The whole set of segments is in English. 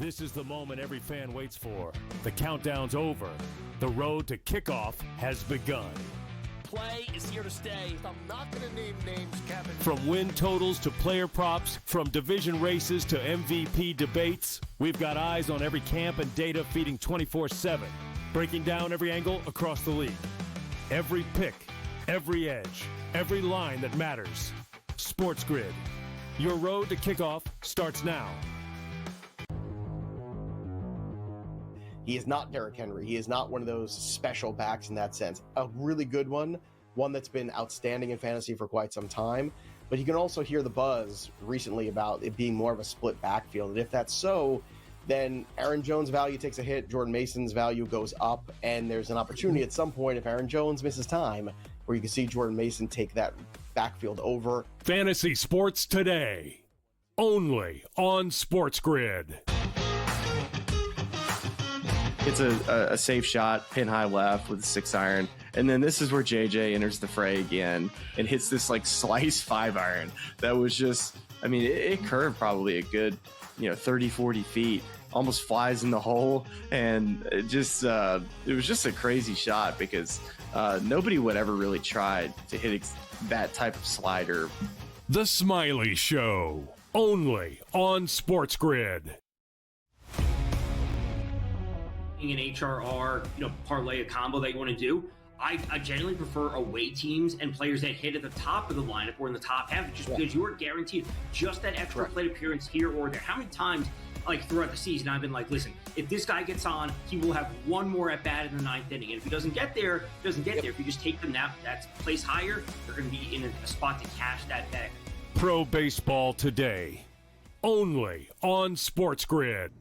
This is the moment every fan waits for. The countdown's over. The road to kickoff has begun. Play is here to stay. I'm not going to name names, Kevin. From win totals to player props, from division races to MVP debates, we've got eyes on every camp and data feeding 24/7, breaking down every angle across the league. Every pick, every edge, every line that matters. SportsGrid. Your road to kickoff starts now. He is not Derrick Henry. He is not one of those special backs in that sense. A really good one that's been outstanding in fantasy for quite some time. But you can also hear the buzz recently about it being more of a split backfield. And if that's so, then Aaron Jones' value takes a hit, Jordan Mason's value goes up, and there's an opportunity at some point if Aaron Jones misses time where you can see Jordan Mason take that backfield over. Fantasy Sports Today, only on SportsGrid. It's a safe shot, pin high left with a 6-iron. And then this is where JJ enters the fray again and hits this like slice 5-iron. That was just, I mean, it curved probably a good, 30, 40 feet, almost flies in the hole. And it was just a crazy shot because nobody would ever really try to hit that type of slider. The Smiley Show, only on SportsGrid. An HRR, parlay, a combo that you want to do. I generally prefer away teams and players that hit at the top of the lineup or in the top half, just because you are guaranteed just that extra plate appearance here or there. How many times, throughout the season, I've been like, listen, if this guy gets on, he will have one more at bat in the 9th inning. And if he doesn't get there, he doesn't get there. If you just take them that place higher, they're going to be in a spot to cash that bag. Pro Baseball Today, only on SportsGrid.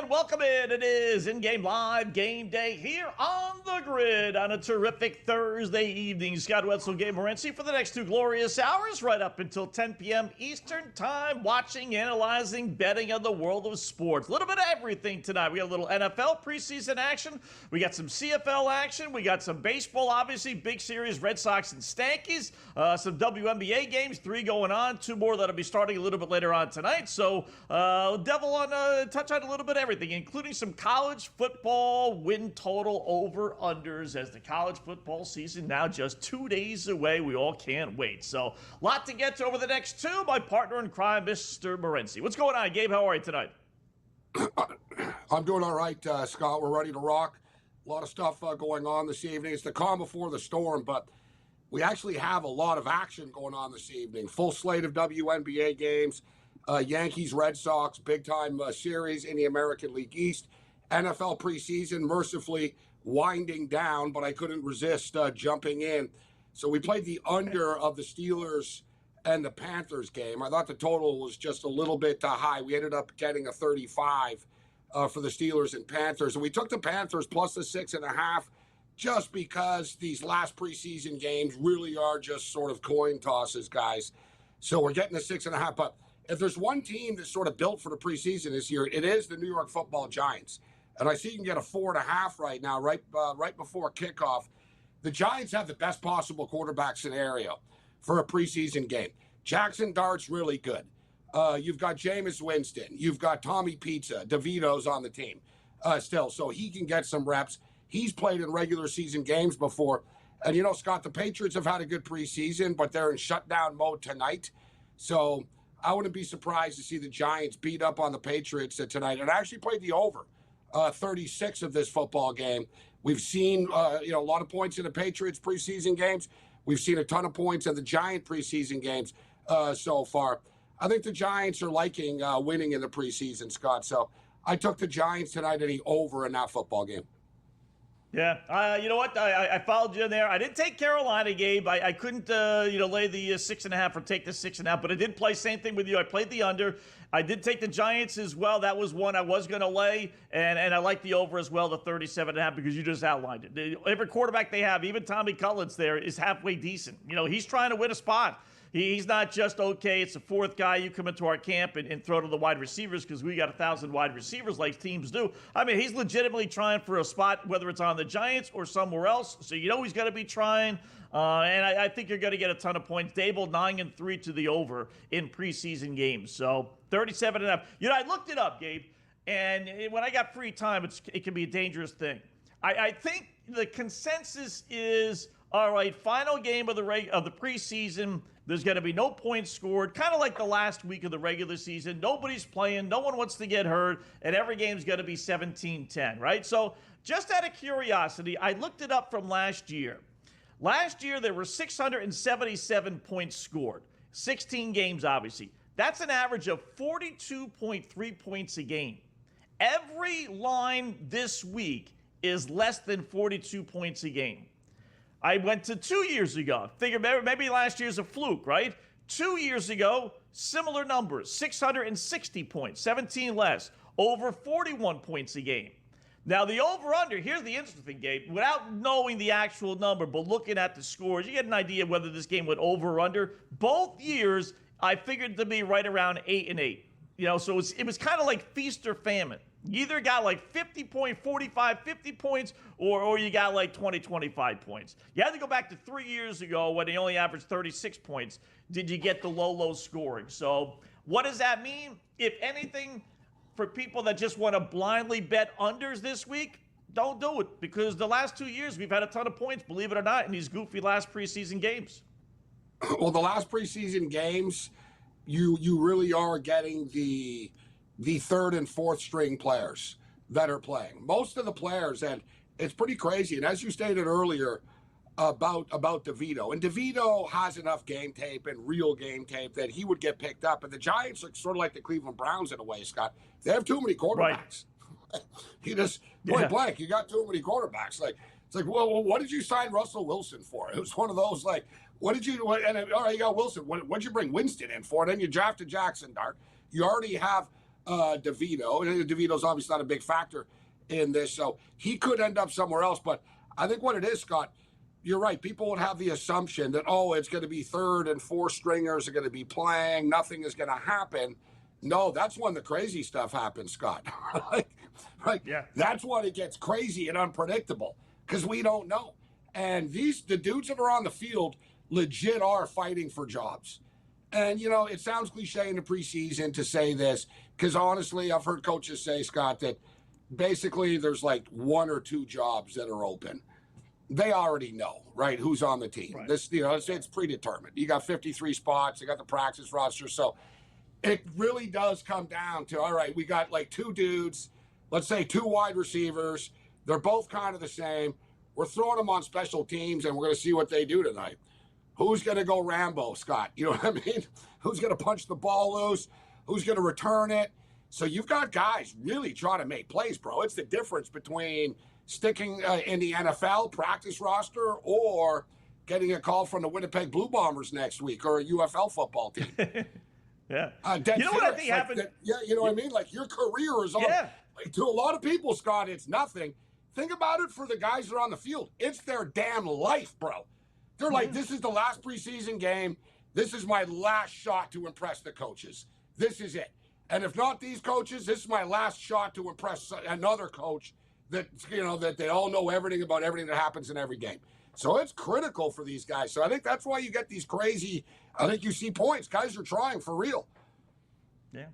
Welcome in. It is in-game live game day here on the grid on a terrific Thursday evening. Scott Wetzel, Gabriel Morency for the next 2 glorious hours, right up until 10 p.m. Eastern time, watching, analyzing, betting on the world of sports. A little bit of everything tonight. We got a little NFL preseason action. We got some CFL action. We got some baseball, obviously, big series, Red Sox and Stankies. Some WNBA games, 3 going on, 2 more that'll be starting a little bit later on tonight. So, touch on a little bit of everything, including some college football win total over-unders as the college football season now just 2 days away. We all can't wait. So, a lot to get to over the next 2. My partner in crime, Mr. Morency. What's going on, Gabe? How are you tonight? I'm doing all right, Scott. We're ready to rock. A lot of stuff going on this evening. It's the calm before the storm, but we actually have a lot of action going on this evening. Full slate of WNBA games. Yankees, Red Sox, big-time series in the American League East. NFL preseason, mercifully winding down, but I couldn't resist jumping in. So we played the under of the Steelers and the Panthers game. I thought the total was just a little bit high. We ended up getting a 35 for the Steelers and Panthers. And we took the Panthers plus the 6.5 just because these last preseason games really are just sort of coin tosses, guys. So we're getting the 6.5, but if there's one team that's sort of built for the preseason this year, it is the New York Football Giants. And I see you can get a 4.5 right now, right before kickoff. The Giants have the best possible quarterback scenario for a preseason game. Jackson Dart's really good. You've got Jameis Winston. You've got Tommy Pizza. DeVito's on the team still, so he can get some reps. He's played in regular season games before. And, Scott, the Patriots have had a good preseason, but they're in shutdown mode tonight. So I wouldn't be surprised to see the Giants beat up on the Patriots tonight. And I actually played the over 36 of this football game. We've seen, a lot of points in the Patriots preseason games. We've seen a ton of points in the Giant preseason games so far. I think the Giants are liking winning in the preseason, Scott. So I took the Giants tonight and the over in that football game. Yeah, you know what? I followed you in there. I didn't take Carolina, Gabe. I couldn't, lay the 6.5 or take the 6.5, but I did play same thing with you. I played the under. I did take the Giants as well. That was one I was going to lay, and I like the over as well, the 37.5, because you just outlined it. Every quarterback they have, even Tommy Cullins there, is halfway decent. He's trying to win a spot. He's not just, okay, it's the fourth guy, you come into our camp and throw to the wide receivers because we got 1,000 wide receivers like teams do. I mean, he's legitimately trying for a spot, whether it's on the Giants or somewhere else. So he's going to be trying. And I think you're going to get a ton of points. Dable 9-3 to the over in preseason games. So 37.5. I looked it up, Gabe. And when I got free time, it can be a dangerous thing. I think the consensus is, all right, final game of the preseason. There's going to be no points scored, kind of like the last week of the regular season. Nobody's playing. No one wants to get hurt. And every game's going to be 17-10, right? So just out of curiosity, I looked it up from last year. Last year, there were 677 points scored. 16 games, obviously. That's an average of 42.3 points a game. Every line this week is less than 42 points a game. I went to 2 years ago. Figured maybe last year's a fluke, right? 2 years ago, similar numbers, 660 points, 17 less, over 41 points a game. Now, the over-under, here's the interesting thing, Gabe. Without knowing the actual number, but looking at the scores, you get an idea whether this game went over or under. Both years, I figured to be right around 8-8. So it was kind of like feast or famine. You either got like 50 points, or you got like 25 points. You had to go back to 3 years ago when they only averaged 36 points. Did you get the low scoring? So what does that mean? If anything, for people that just want to blindly bet unders this week, don't do it, because the last 2 years we've had a ton of points, believe it or not, in these goofy last preseason games. Well, the last preseason games, you really are getting the third and fourth string players that are playing. Most of the players, and it's pretty crazy. And as you stated earlier about DeVito, and DeVito has enough game tape and real game tape that he would get picked up. And the Giants are sort of like the Cleveland Browns in a way, Scott. They have too many quarterbacks. Right. You just point blank, you got too many quarterbacks. It's like, well, what did you sign Russell Wilson for? It was one of those like, all right, you got Wilson. What'd you bring Winston in for? And then you drafted Jackson Dart. You already have DeVito, and DeVito's obviously not a big factor in this, so he could end up somewhere else. But I think what it is, Scott, you're right. People would have the assumption that, it's going to be third and fourth stringers are going to be playing. Nothing is going to happen. No, that's when the crazy stuff happens, Scott. Right? Yeah. That's when it gets crazy and unpredictable because we don't know. And the dudes that are on the field legit are fighting for jobs. And, it sounds cliche in the preseason to say this because, honestly, I've heard coaches say, Scott, that basically there's like one or two jobs that are open. They already know, right, who's on the team. Right. This, it's predetermined. You got 53 spots. You got the practice roster. So it really does come down to, all right, we got like two dudes, let's say two wide receivers. They're both kind of the same. We're throwing them on special teams, and we're going to see what they do tonight. Who's going to go Rambo, Scott? You know what I mean? Who's going to punch the ball loose? Who's going to return it? So you've got guys really trying to make plays, bro. It's the difference between sticking in the NFL practice roster or getting a call from the Winnipeg Blue Bombers next week or a UFL football team. Yeah. You know what I think happened? You know what I mean? Like your career is on. Yeah. Like, to a lot of people, Scott, it's nothing. Think about it for the guys that are on the field. It's their damn life, bro. They're like, this is the last preseason game. This is my last shot to impress the coaches. This is it. And if not these coaches, this is my last shot to impress another coach that, that they all know everything about everything that happens in every game. So it's critical for these guys. So I think that's why you get these crazy, I think you see points. Guys are trying for real. Yeah.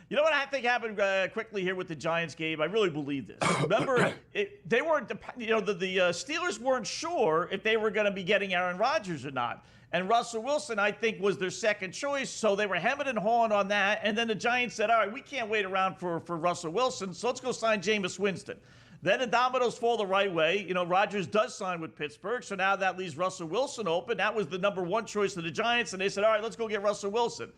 You know what I think happened quickly here with the Giants game? I really believe this. Remember, they weren't, the Steelers weren't sure if they were going to be getting Aaron Rodgers or not. And Russell Wilson, I think, was their second choice. So they were hemming and hawing on that. And then the Giants said, all right, we can't wait around for Russell Wilson, so let's go sign Jameis Winston. Then the dominoes fall the right way. Rodgers does sign with Pittsburgh, so now that leaves Russell Wilson open. That was the number one choice of the Giants, and they said, all right, let's go get Russell Wilson.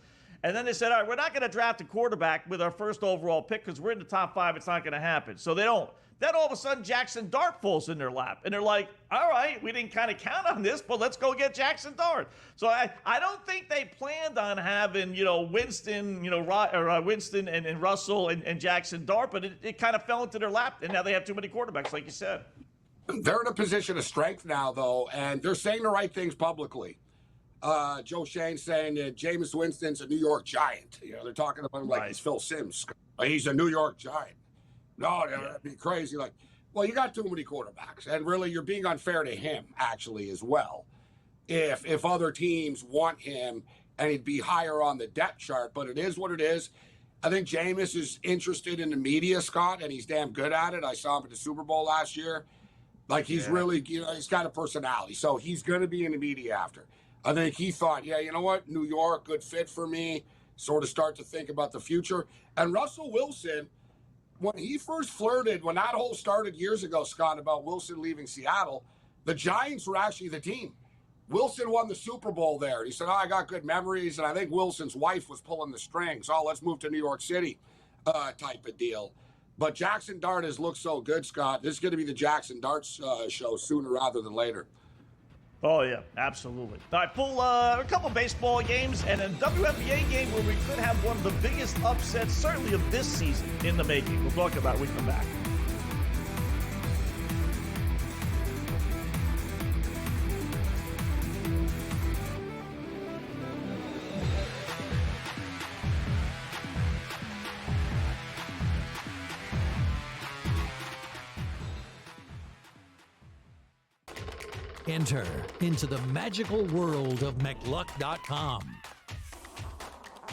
And then they said, all right, we're not going to draft a quarterback with our first overall pick because we're in the top 5. It's not going to happen. So they don't. Then all of a sudden, Jackson Dart falls in their lap. And they're like, all right, we didn't kind of count on this, but let's go get Jackson Dart. So I don't think they planned on having, Winston, Winston and Russell and Jackson Dart, but it kind of fell into their lap, and now they have too many quarterbacks, like you said. They're in a position of strength now, though, and they're saying the right things publicly. Joe Shane's saying that Jameis Winston's a New York Giant. They're talking about him like he's Phil Simms. He's a New York Giant. No, that'd be crazy. Like, well, you got too many quarterbacks, and really, you're being unfair to him, actually, as well. If other teams want him, and he'd be higher on the depth chart, but it is what it is. I think Jameis is interested in the media, Scott, and he's damn good at it. I saw him at the Super Bowl last year. Like, he's really, he's got a personality, so he's going to be in the media after. I think he thought, yeah, you know what, New York, good fit for me, sort of start to think about the future. And Russell Wilson, when he first flirted, when that whole started years ago, Scott, about Wilson leaving Seattle, the Giants were actually the team. Wilson won the Super Bowl there. He said, I got good memories, and I think Wilson's wife was pulling the strings. Oh, let's move to New York City type of deal. But Jackson Dart has looked so good, Scott. This is going to be the Jackson Dart show sooner rather than later. Oh, yeah, absolutely. All right, pull a couple baseball games and a WNBA game where we could have one of the biggest upsets, certainly of this season, in the making. We'll talk about it when we come back. Enter into the magical world of McLuck.com,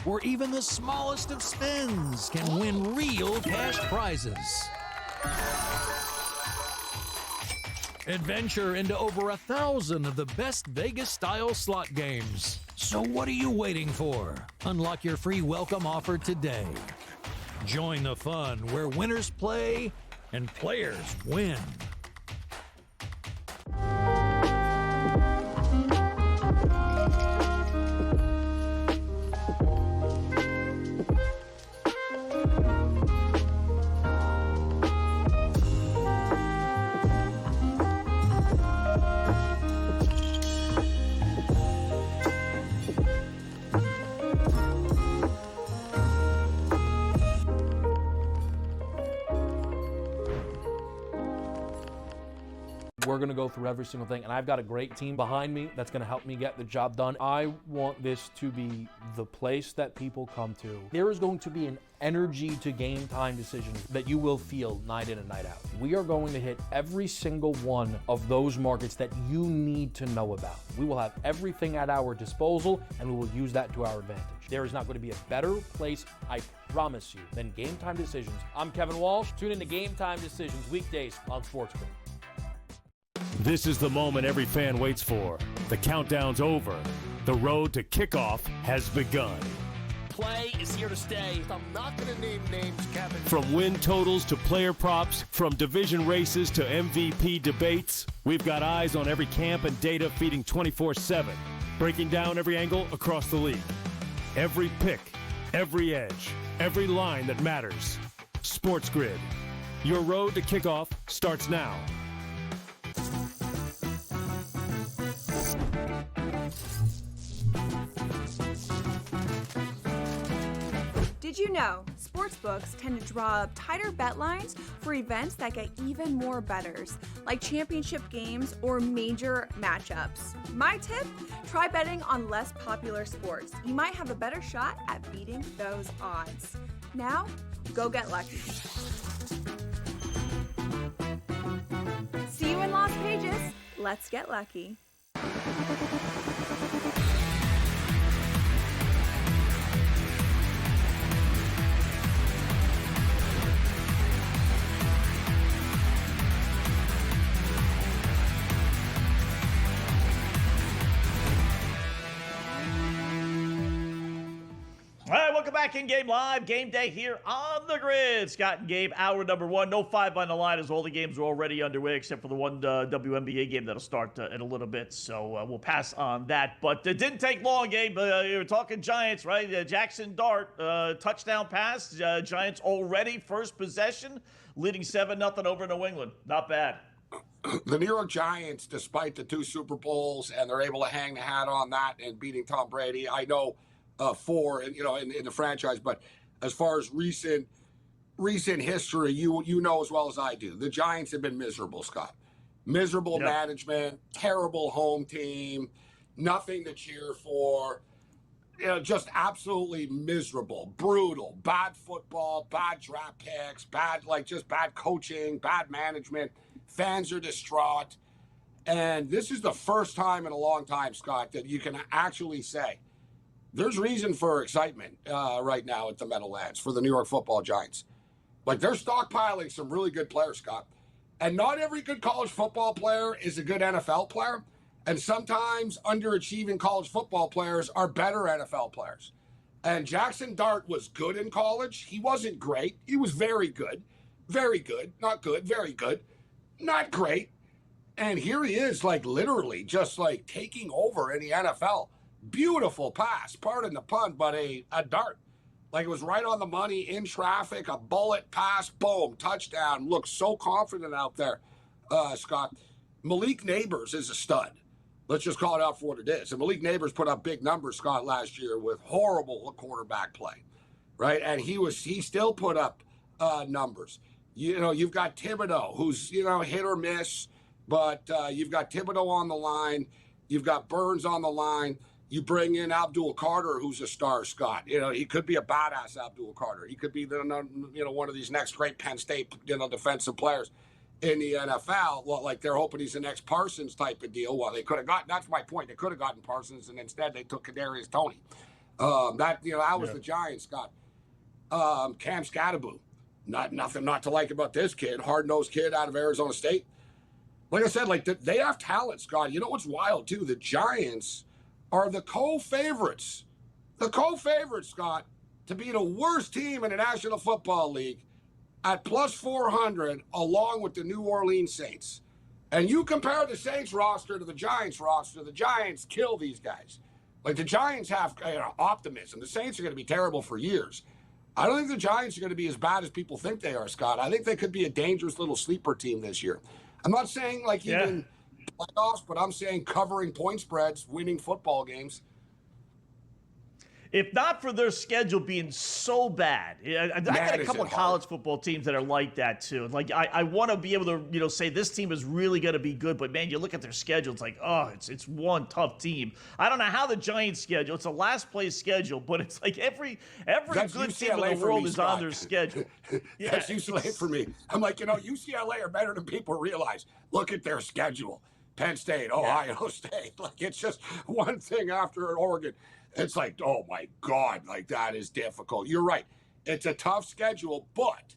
where even the smallest of spins can win real cash prizes. Adventure into over 1,000 of the best Vegas-style slot games. So what are you waiting for? Unlock your free welcome offer today. Join the fun where winners play and players win. We're going to go through every single thing, and I've got a great team behind me that's going to help me get the job done. I want this to be the place that people come to. There is going to be an energy to game time decisions that you will feel night in and night out. We are going to hit every single one of those markets that you need to know about. We will have everything at our disposal, and we will use that to our advantage. There is not going to be a better place, I promise you, than Game Time Decisions. I'm Kevin Walsh. Tune in to Game Time Decisions weekdays on SportsGrid. This is the moment every fan waits for. The countdown's over. The road to kickoff has begun. Play is here to stay. I'm not going to name names, Kevin. From win totals to player props, from division races to MVP debates, we've got eyes on every camp and data feeding 24/7, breaking down every angle across the league. Every pick, every edge, every line that matters. SportsGrid. Your road to kickoff starts now. Did you know sportsbooks tend to draw up tighter bet lines for events that get even more bettors, like championship games or major matchups? My tip, try betting on less popular sports. You might have a better shot at beating those odds. Now, go get lucky. See you in Las Vegas. Let's get lucky. Welcome back in Game Live. Game Day here on the grid. Scott and Gabe, hour number one. No 5 on the line as all the games are already underway except for the one WNBA game that'll start in a little bit. So we'll pass on that. But it didn't take long, Gabe. You were talking Giants, right? Jackson Dart, touchdown pass. Giants already first possession, leading 7-0 over New England. Not bad. The New York Giants, despite the 2 Super Bowls, and they're able to hang the hat on that and beating Tom Brady. I know 4, in the franchise, but as far as recent history, you know as well as I do, the Giants have been miserable, Scott. Miserable management, terrible home team, nothing to cheer for. Just absolutely miserable, brutal, bad football, bad draft picks, bad coaching, bad management. Fans are distraught. And this is the first time in a long time, Scott, that you can actually say there's reason for excitement right now at the Meadowlands for the New York Football Giants. Like, they're stockpiling some really good players, Scott. And not every good college football player is a good NFL player. And sometimes underachieving college football players are better NFL players. And Jackson Dart was good in college. He wasn't great. He was very good. Very good. Not good. Very good. Not great. And here he is, literally just taking over in the NFL. Beautiful pass, pardon the pun, but a dart. It was right on the money, in traffic, a bullet pass, boom, touchdown. Looks so confident out there, Scott. Malik Neighbors is a stud. Let's just call it out for what it is. And Malik Neighbors put up big numbers, Scott, last year with horrible quarterback play, right? And he still put up numbers. You've got Thibodeau, who's, hit or miss, but you've got Thibodeau on the line. You've got Burns on the line. You bring in Abdul Carter, who's a star, Scott. He could be a badass Abdul Carter. He could be one of these next great Penn State, defensive players in the NFL. Well, they're hoping he's the next Parsons type of deal. Well, they could have gotten, that's my point. They could have gotten Parsons, and instead they took Kadarius Toney. That was the Giants, Scott. Cam Scatteraboo. Nothing not to like about this kid. Hard-nosed kid out of Arizona State. Like I said, they have talent, Scott. You know what's wild, too? The Giants are the co-favorites. The co-favorites, Scott, to be the worst team in the National Football League at plus 400, along with the New Orleans Saints. And you compare the Saints roster to the Giants roster, the Giants kill these guys. The Giants have optimism. The Saints are going to be terrible for years. I don't think the Giants are going to be as bad as people think they are, Scott. I think they could be a dangerous little sleeper team this year. I'm not saying even playoffs, but I'm saying covering point spreads, winning football games. If not for their schedule being so bad, I got a couple of college football teams that are like that too. I want to be able to, say this team is really going to be good, but man, you look at their schedule, it's it's one tough team. I don't know how the Giants schedule. It's a last place schedule, but it's every That's good UCLA team in the world me, is Scott. on their schedule. That's UCLA for me. I'm UCLA are better than people realize. Look at their schedule. Penn State, Ohio State. It's just one thing after Oregon. It's oh my God, that is difficult. You're right. It's a tough schedule, but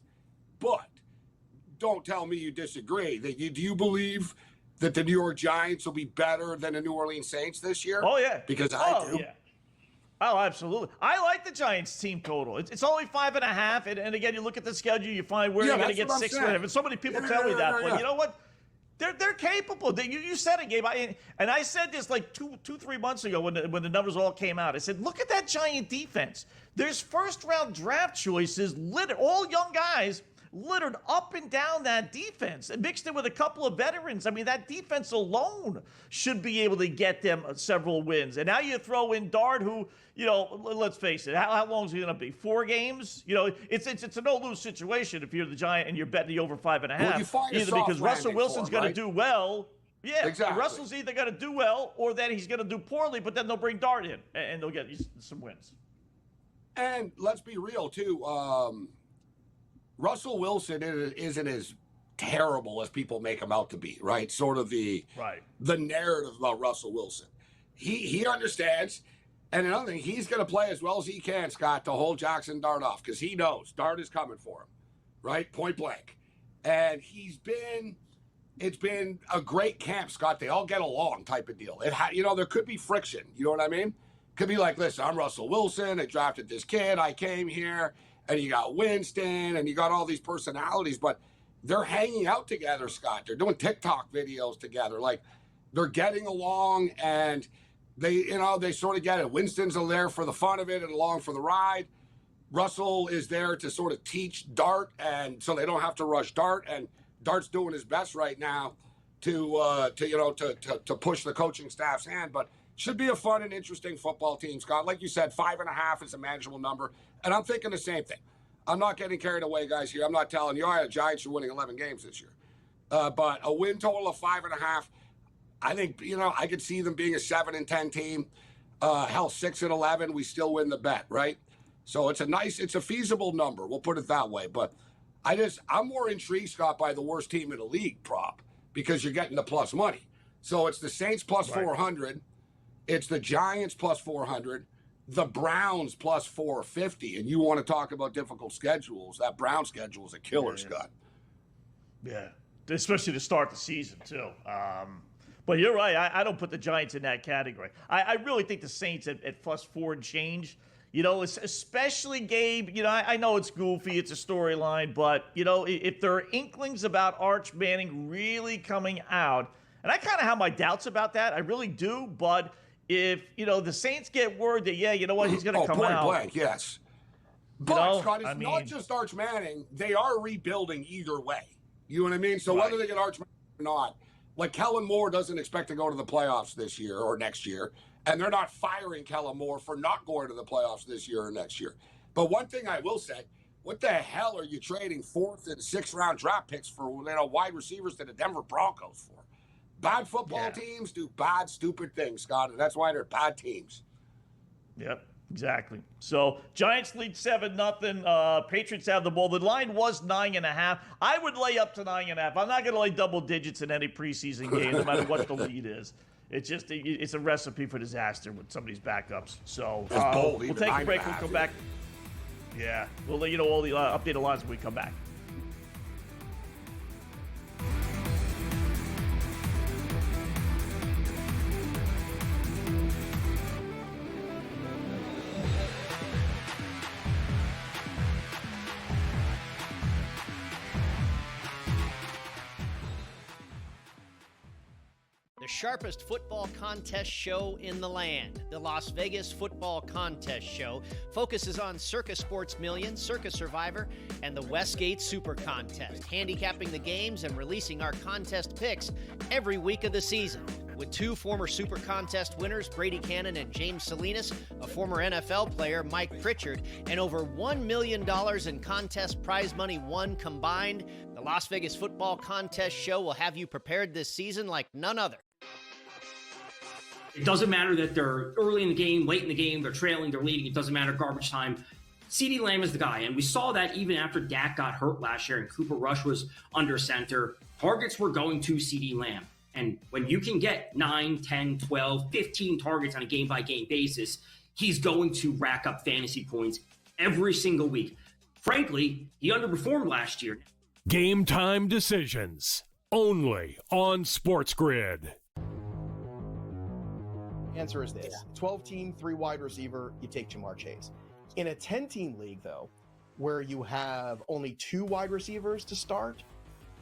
don't tell me you disagree. Do you believe that the New York Giants will be better than the New Orleans Saints this year? Oh, yeah. Because I do. Yeah. Oh, absolutely. I like the Giants team total. It's only 5.5. And again, you look at the schedule, you find where you're going to get 6 for him. And so many people tell me that. But you know what? They're capable. You said it, Gabe. And I said this 3 months ago when the numbers all came out. I said, look at that Giant defense. There's first-round draft choices, all young guys, littered up and down that defense and mixed in with a couple of veterans. That defense alone should be able to get them several wins. And now you throw in Dart, who, let's face it, how long is he going to be? 4 games? It's a no-lose situation if you're the Giant and you're betting the over 5.5. Either because Russell Wilson's going to do well. Yeah, exactly. Russell's either going to do well or then he's going to do poorly, but then they'll bring Dart in and they'll get some wins. And let's be real, too. Russell Wilson isn't as terrible as people make him out to be, right? Sort of the narrative about Russell Wilson. He understands, and another thing, he's going to play as well as he can, Scott, to hold Jackson Dart off because he knows Dart is coming for him, right? Point blank. And it's been a great camp, Scott. They all get along type of deal. There could be friction, you know what I mean? Could be like, listen, I'm Russell Wilson. I drafted this kid. I came here. And you got Winston, and you got all these personalities, but they're hanging out together, Scott. They're doing TikTok videos together. Like, they're getting along, and they sort of get it. Winston's there for the fun of it and along for the ride. Russell is there to sort of teach Dart, and so they don't have to rush Dart. And Dart's doing his best right now to push the coaching staff's hand. But should be a fun and interesting football team, Scott. Like you said, 5.5 is a manageable number. And I'm thinking the same thing. I'm not getting carried away, guys, here. I'm not telling you, the Giants are winning 11 games this year. But a win total of 5.5, I think, I could see them being a 7-10 team. 6-11, we still win the bet, right? So it's a feasible number. We'll put it that way. But I'm more intrigued, Scott, by the worst team in the league prop because you're getting the plus money. So it's the Saints plus 400. It's the Giants plus 400, the Browns plus 450. And you want to talk about difficult schedules. That Brown schedule is a killer, Scott. Yeah, especially to start the season, too. But you're right. I don't put the Giants in that category. I really think the Saints at plus 4 and change, especially Gabe, I know it's goofy, it's a storyline, but, if there are inklings about Arch Manning really coming out, and I kind of have my doubts about that. I really do, but if, the Saints get word that, he's going to come out. Blank, yes. But, Scott, it's not just Arch Manning. They are rebuilding either way. You know what I mean? So whether they get Arch Manning or not, like Kellen Moore doesn't expect to go to the playoffs this year or next year, and they're not firing Kellen Moore for not going to the playoffs this year or next year. But one thing I will say, what the hell are you trading 4th and 6th round draft picks for wide receivers to the Denver Broncos for? Bad football teams do bad, stupid things, Scott, and that's why they're bad teams. Yep, exactly. So Giants lead 7-0. Patriots have the ball. The line was 9.5. I would lay up to 9.5. I'm not going to lay double digits in any preseason game, no matter what the lead is. It's a recipe for disaster with some of these backups. So we'll take a break. We'll come back. Yeah, we'll let you know all the updated lines when we come back. The sharpest football contest show in the land, the Las Vegas Football Contest Show, focuses on Circus Sports Million, Circus Survivor, and the Westgate Super Contest, handicapping the games and releasing our contest picks every week of the season. With 2 former Super Contest winners, Brady Cannon and James Salinas, a former NFL player, Mike Pritchard, and over $1 million in contest prize money won combined, the Las Vegas Football Contest Show will have you prepared this season like none other. It doesn't matter that they're early in the game, late in the game, they're trailing, they're leading. It doesn't matter garbage time. CeeDee Lamb is the guy, and we saw that even after Dak got hurt last year and Cooper Rush was under center. Targets were going to CeeDee Lamb. And when you can get 9, 10, 12, 15 targets on a game-by-game basis, he's going to rack up fantasy points every single week. Frankly, he underperformed last year. Game time decisions, only on SportsGrid. Answer is this. 12-team, 3 wide receiver, you take Jamar Chase. In a 10-team league, though, where you have only 2 wide receivers to start,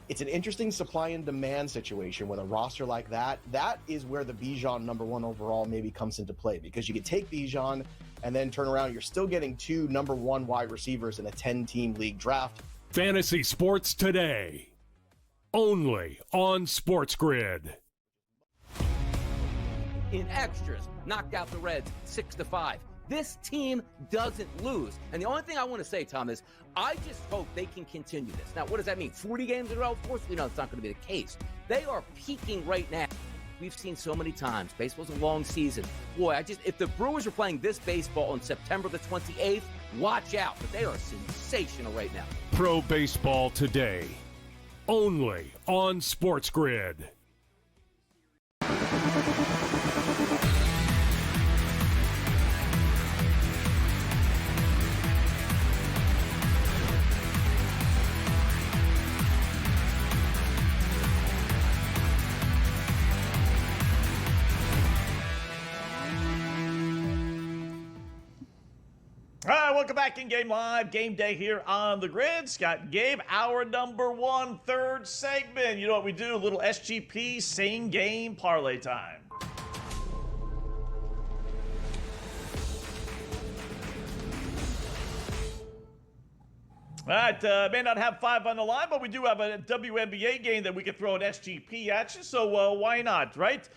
it's an interesting supply and demand situation with a roster like that. That is where the Bijan number 1 overall maybe comes into play, because you could take Bijan and then turn around. You're still getting 2 number 1 wide receivers in a 10-team league draft. Fantasy Sports Today, only on SportsGrid. In extras, knocked out the Reds 6-5. This team doesn't lose. And the only thing I want to say, Tom, is I just hope they can continue this. Now, what does that mean? 40 games in a row? Of course we know it's not going to be the case. They are peaking right now. We've seen so many times. Baseball's a long season. Boy, if the Brewers were playing this baseball on September the 28th, watch out. But they are sensational right now. Pro Baseball Today, only on SportsGrid. welcome back in Game Live. Game Day here on the Grid. Scott and Gabe, hour number 1, third segment. You know what we do? A little SGP, same game parlay time. All right, may not have 5 on the line, but we do have a WNBA game that we could throw an SGP at you, so why not, right?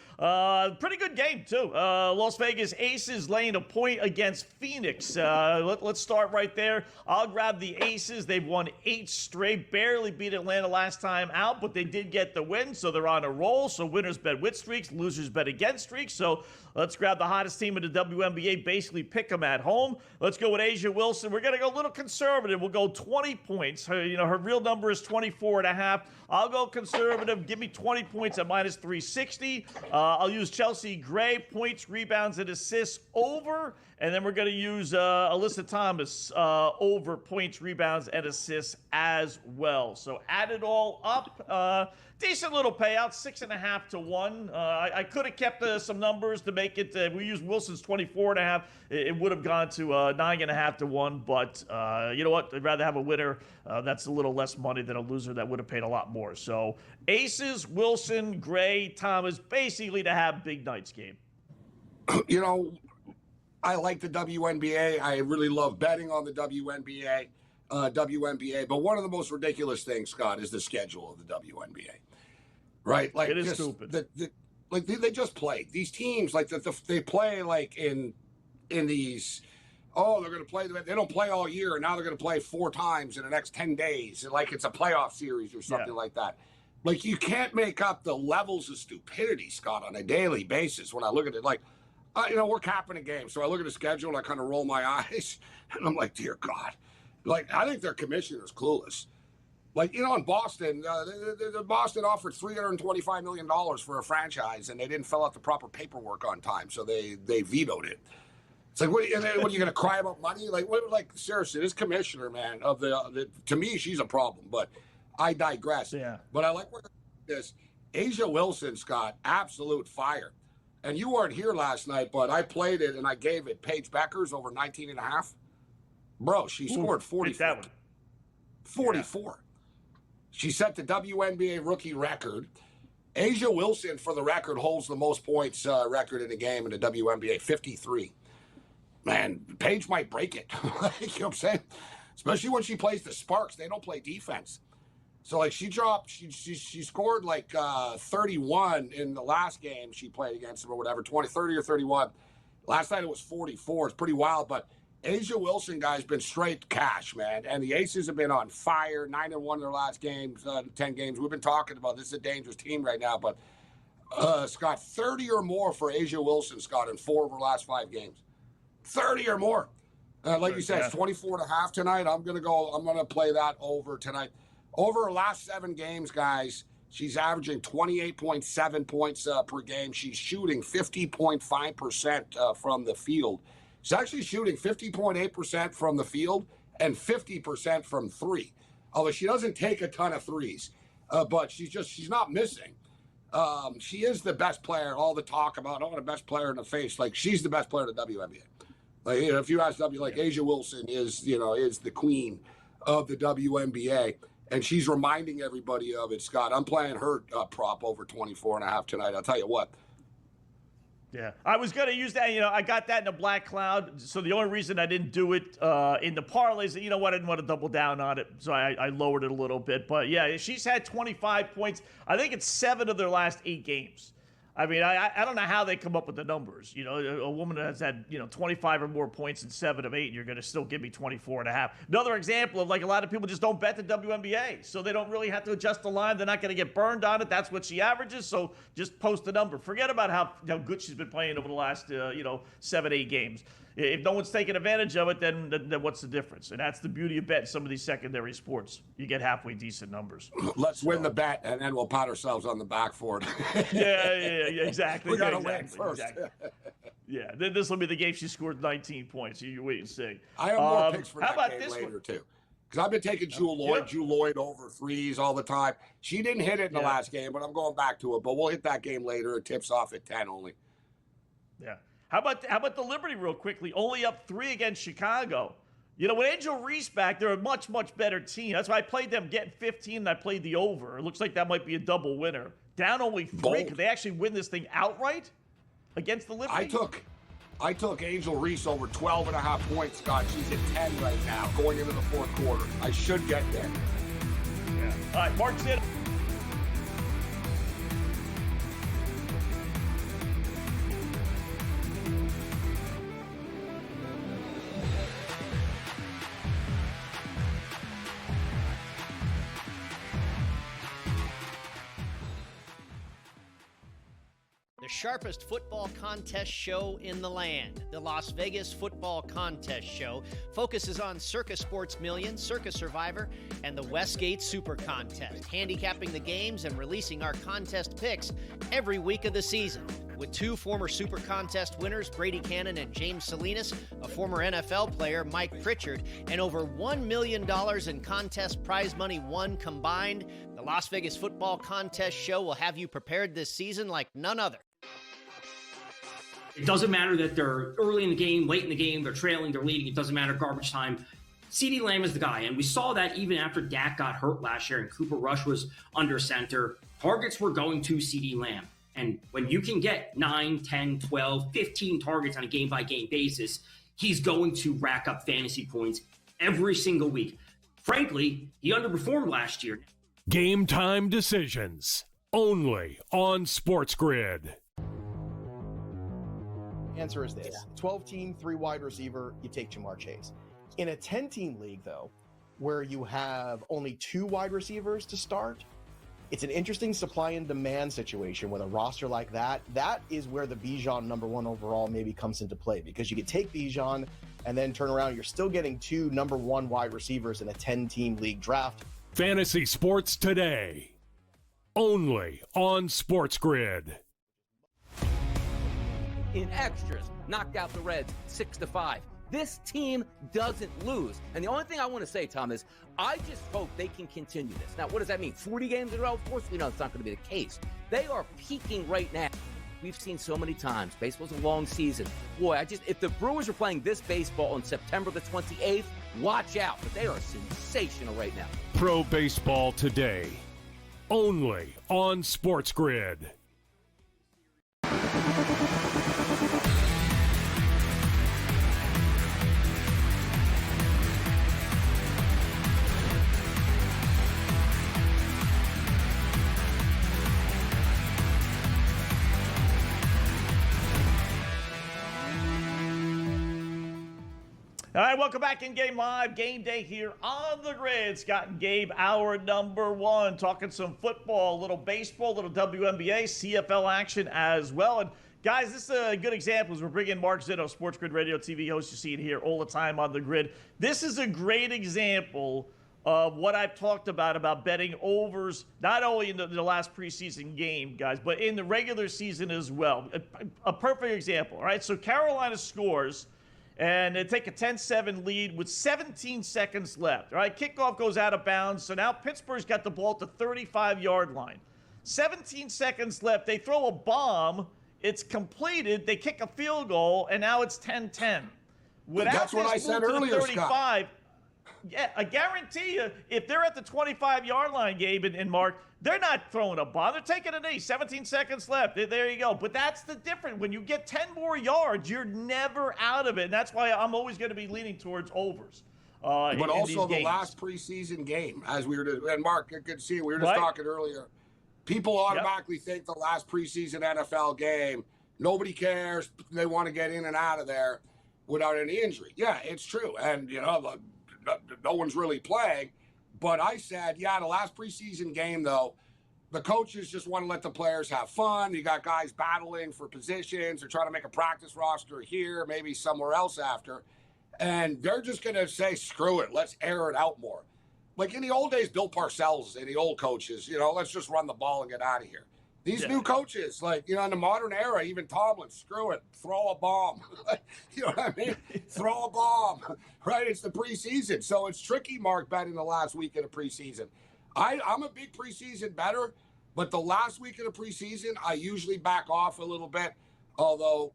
Pretty good game, too. Las Vegas Aces laying a point against Phoenix. Let's start right there. I'll grab the Aces. They've won 8 straight, barely beat Atlanta last time out, but they did get the win, so they're on a roll. So winners bet with streaks, losers bet against streaks. So let's grab the hottest team in the WNBA, basically pick them at home. Let's go with A'ja Wilson. We're going to go a little conservative. We'll go 20 points. Her real number is 24.5. I'll go conservative. Give me 20 points at minus 360. I'll use Chelsea Gray, points, rebounds, and assists over. And then we're going to use Alyssa Thomas over points, rebounds, and assists as well. So add it all up. Decent little payout, 6.5 to 1. I could have kept some numbers to make it. We used Wilson's 24.5. It would have gone to 9.5 to 1. But you know what? I'd rather have a winner that's a little less money than a loser that would have paid a lot more. So Aces, Wilson, Gray, Thomas, basically to have big nights game. You know, I like the WNBA. I really love betting on the WNBA. But one of the most ridiculous things, Scott, is the schedule of the WNBA. Right? Like, it is stupid. They just play. These teams, like, they play, like, in these, they're going to play. They don't play all year, and now they're going to play 4 times in the next 10 days. Like, it's a playoff series or something like that. Like, you can't make up the levels of stupidity, Scott, on a daily basis when I look at it. Like, we're capping a game. So I look at the schedule, and I kind of roll my eyes, and I'm like, dear God. Like, I think their commissioner's clueless. Like, in Boston, the Boston offered $325 million for a franchise, and they didn't fill out the proper paperwork on time, so they vetoed it. It's like, what are you going to cry about money? Like, seriously, this commissioner, man, to me, she's a problem, but I digress. Yeah. But I like this. A'ja Wilson, Scott, absolute fire. And you weren't here last night, but I played it, and I gave it Paige Beckers over 19.5. Bro, she scored 44. 44. Yeah. She set the WNBA rookie record. A'ja Wilson, for the record, holds the most points record in a game in the WNBA, 53. Man, Paige might break it. You know what I'm saying? Especially when she plays the Sparks. They don't play defense. So, like, she scored, like, 31 in the last game she played against them or whatever, 30 or 31. Last night it was 44. It's pretty wild, but A'ja Wilson, guys, been straight cash, man. And the Aces have been on fire, 9-1 in their last games, 10 games. We've been talking about this is a dangerous team right now. But, Scott, 30 or more for A'ja Wilson, Scott, in 4 of her last 5 games. 30 or more. Like you said, it's 24.5 tonight. I'm going to play that over tonight. Over her last 7 games, guys, she's averaging 28.7 points per game. She's shooting 50.5% from the field. She's actually shooting 50.8% from the field and 50% from 3. Although she doesn't take a ton of threes, but she's not missing. She is the best player. All the talk about, the best player in the face. Like, she's the best player in the WNBA. Like, if you ask A'ja Wilson is the queen of the WNBA. And she's reminding everybody of it, Scott. I'm playing her prop over 24.5 tonight. I'll tell you what. Yeah, I was going to use that. I got that in a black cloud. So the only reason I didn't do it in the parlays, I didn't want to double down on it. So I lowered it a little bit. But, yeah, she's had 25 points. I think it's 7 of their last 8 games. I mean, I don't know how they come up with the numbers. A woman that has had, 25 or more points in 7 of 8, and you're going to still give me 24.5. Another example of, like, a lot of people just don't bet the WNBA, so they don't really have to adjust the line. They're not going to get burned on it. That's what she averages, so just post the number. Forget about how good she's been playing over the last, 7, 8 games. If no one's taking advantage of it, then what's the difference? And that's the beauty of betting some of these secondary sports. You get halfway decent numbers. Let's win the bet, and then we'll pat ourselves on the back for it. Yeah, exactly. We got to win first. Exactly. Yeah, then this will be the game she scored 19 points. You wait and see. I have more picks for that game later, too. Because I've been taking Jewel Lloyd over threes all the time. She didn't hit it in the last game, but I'm going back to it. But we'll hit that game later. It tips off at 10 only. Yeah. How about the Liberty real quickly? Only up 3 against Chicago. You know, with Angel Reese back, they're a much, much better team. That's why I played them getting 15 and I played the over. It looks like that might be a double winner. Down only 3. Could they actually win this thing outright against the Liberty? I took Angel Reese over 12.5 points, Scott. She's at 10 right now, going into the fourth quarter. I should get there. Yeah. All right, Mark's in. The sharpest football contest show in the land, the Las Vegas Football Contest Show, focuses on Circa Sports Million, Circa Survivor, and the Westgate Super Contest, handicapping the games and releasing our contest picks every week of the season. With 2 former Super Contest winners, Brady Cannon and James Salinas, a former NFL player, Mike Pritchard, and over $1 million in contest prize money won combined, the Las Vegas Football Contest Show will have you prepared this season like none other. It doesn't matter that they're early in the game, late in the game, they're trailing, they're leading. It doesn't matter garbage time. CeeDee Lamb is the guy, and we saw that even after Dak got hurt last year and Cooper Rush was under center. Targets were going to CeeDee Lamb. And when you can get 9, 10, 12, 15 targets on a game-by-game basis, he's going to rack up fantasy points every single week. Frankly, he underperformed last year. Game time decisions, only on SportsGrid. Answer is this. 12-team, 3 wide receiver, you take Jamar Chase. In a 10-team league, though, where you have only 2 wide receivers to start, it's an interesting supply and demand situation with a roster like that. That is where the Bijan number 1 overall maybe comes into play, because you could take Bijan and then turn around. You're still getting 2 number 1 wide receivers in a 10-team league draft. Fantasy sports today, only on SportsGrid. In extras, knocked out the Reds 6-5. This team doesn't lose. And the only thing I want to say, Tom, is I just hope they can continue this. Now, what does that mean? 40 games in a row? Of course, we know it's not going to be the case. They are peaking right now. We've seen so many times. Baseball's a long season. Boy, if the Brewers are playing this baseball on September the 28th, watch out. But they are sensational right now. Pro baseball today, only on SportsGrid. All right, welcome back in Game Live. Game Day here on the grid. Scott and Gabe, hour number 1, talking some football, a little baseball, a little WNBA, CFL action as well. And guys, this is a good example as we're bringing Mark Zeno, SportsGrid radio TV host. You see it here all the time on the grid. This is a great example of what I've talked about betting overs, not only in the last preseason game, guys, but in the regular season as well. A perfect example, all right? So Carolina scores, and they take a 10-7 lead with 17 seconds left. All right, kickoff goes out of bounds. So now Pittsburgh's got the ball at the 35-yard line. 17 seconds left. They throw a bomb. It's completed. They kick a field goal, and now it's 10-10. That's what I said earlier, Scott. Yeah, I guarantee you, if they're at the 25-yard line, Gabe and Mark, they're not throwing a bomb. They're taking a knee. 17 seconds left. There you go. But that's the difference. When you get 10 more yards, you're never out of it. And that's why I'm always going to be leaning towards overs. But also the last preseason game, as we were and Mark, good to see you. We were just talking earlier. People automatically think the last preseason NFL game, nobody cares. They want to get in and out of there without any injury. Yeah, it's true. And, you know, no one's really playing. But I said, the last preseason game, though, the coaches just want to let the players have fun. You got guys battling for positions. They're trying to make a practice roster here, maybe somewhere else after. And they're just going to say, screw it, let's air it out more. Like in the old days, Bill Parcells and the old coaches, let's just run the ball and get out of here. These new coaches, like, in the modern era, even Tomlin, screw it, throw a bomb. You know what I mean? Throw a bomb, right? It's the preseason. So it's tricky, Mark, betting the last week of the preseason. I'm a big preseason bettor, but the last week of the preseason, I usually back off a little bit. Although,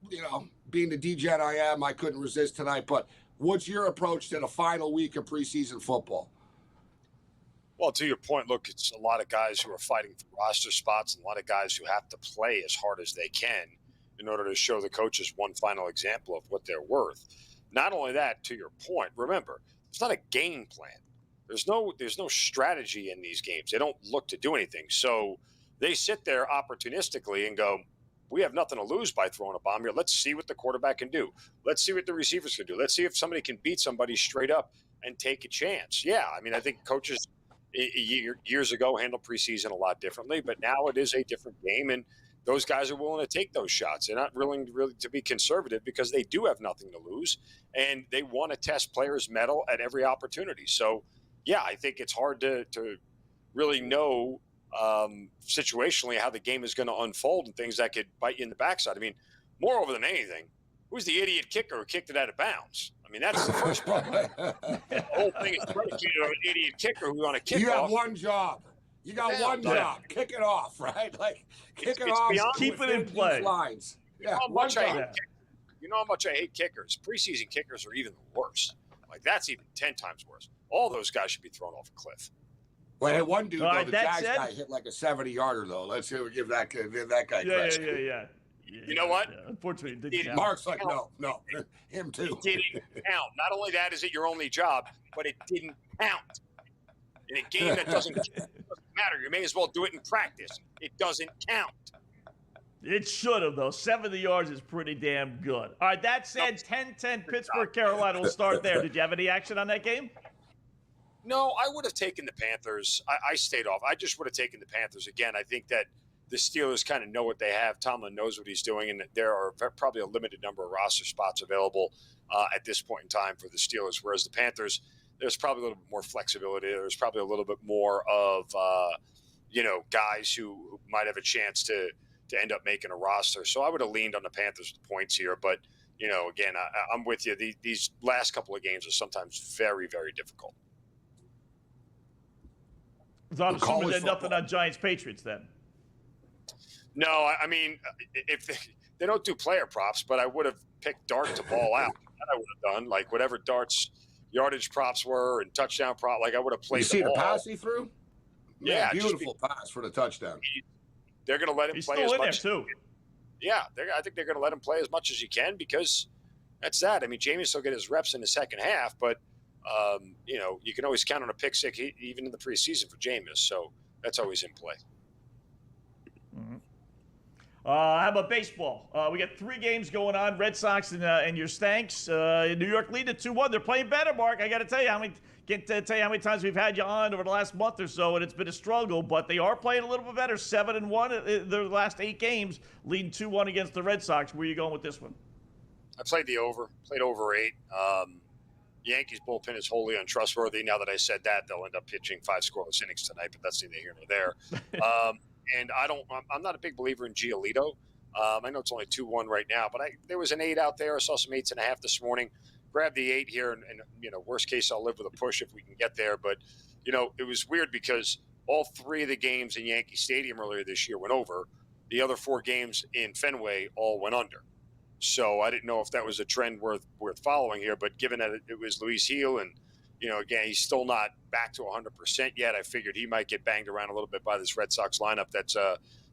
being the degen I am, I couldn't resist tonight. But What's your approach to the final week of preseason football? Well, to your point, look, it's a lot of guys who are fighting for roster spots and a lot of guys who have to play as hard as they can in order to show the coaches one final example of what they're worth. Not only that, to your point, remember, it's not a game plan. There's no strategy in these games. They don't look to do anything. So they sit there opportunistically and go, we have nothing to lose by throwing a bomb here. Let's see what the quarterback can do. Let's see what the receivers can do. Let's see if somebody can beat somebody straight up and take a chance. Yeah, I mean, I think coaches years ago handled preseason a lot differently, but now it is a different game, and those guys are willing to take those shots. They're not willing really to be conservative because they do have nothing to lose, and they want to test players' mettle at every opportunity. So, yeah, I think it's hard to really know situationally how the game is going to unfold and things that could bite you in the backside. I mean, moreover than anything, who's the idiot kicker who kicked it out of bounds? I mean, that's the first problem. The whole thing is predicated on an idiot kicker who's on a kickoff. You have one job. You got one job. Kick it off, right? Like, kick it off. Keep it in play. Lines. Yeah, you know how much I hate kickers. Preseason kickers are even worse. Like, that's even 10 times worse. All those guys should be thrown off a cliff. Well, hey, one dude, though, the Jags guy hit like a 70-yarder, though. Let's see, give that guy credit. Yeah. You know what? Yeah, unfortunately, it didn't count. Mark's like, no, him too. It didn't count. Not only that is it your only job, but it didn't count. In a game that doesn't matter, you may as well do it in practice. It doesn't count. It should have, though. 70 yards is pretty damn good. All right, that said, 10-10 Pittsburgh, Carolina will start there. Did you have any action on that game? No, I would have taken the Panthers. I stayed off. I just would have taken the Panthers. Again, I think that the Steelers kind of know what they have. Tomlin knows what he's doing, and there are probably a limited number of roster spots available at this point in time for the Steelers, whereas the Panthers, there's probably a little bit more flexibility. There's probably a little bit more of, guys who might have a chance to end up making a roster. So I would have leaned on the Panthers with points here. But, again, I'm with you. These last couple of games are sometimes very, very difficult. So I'm assuming there's nothing on Giants-Patriots then. No, I mean, if they don't do player props, but I would have picked Dart to ball out. That I would have done, like whatever Dart's yardage props were and touchdown prop. Like I would have played. You see the pass he threw? Yeah, beautiful pass for the touchdown. They're going to let him He's play still as in much. there too. Yeah, I think they're going to let him play as much as he can because that's that. I mean, Jameis will get his reps in the second half, but you can always count on a pick six even in the preseason for Jameis. So that's always in play. Mm-hmm. How about baseball? We got 3 games going on. Red Sox and your Stanks. New York lead at 2-1. They're playing better, Mark. I got to tell you how many times we've had you on over the last month or so, and it's been a struggle. But they are playing a little bit better. 7-1 in their last 8 games, leading 2-1 against the Red Sox. Where are you going with this one? I played the over. Played over 8. Yankees bullpen is wholly untrustworthy. Now that I said that, they'll end up pitching 5 scoreless innings tonight, but that's neither here nor there. And I'm not a big believer in Giolito. I know it's only 2-1 right now, but there was an 8 out there. I saw some 8.5 this morning. Grab the 8 here, and worst case, I'll live with a push if we can get there. But, it was weird because all 3 of the games in Yankee Stadium earlier this year went over. The other 4 games in Fenway all went under. So I didn't know if that was a trend worth following here. But given that it was Luis Gil and, again, he's still not back to 100% yet. I figured he might get banged around a little bit by this Red Sox lineup that's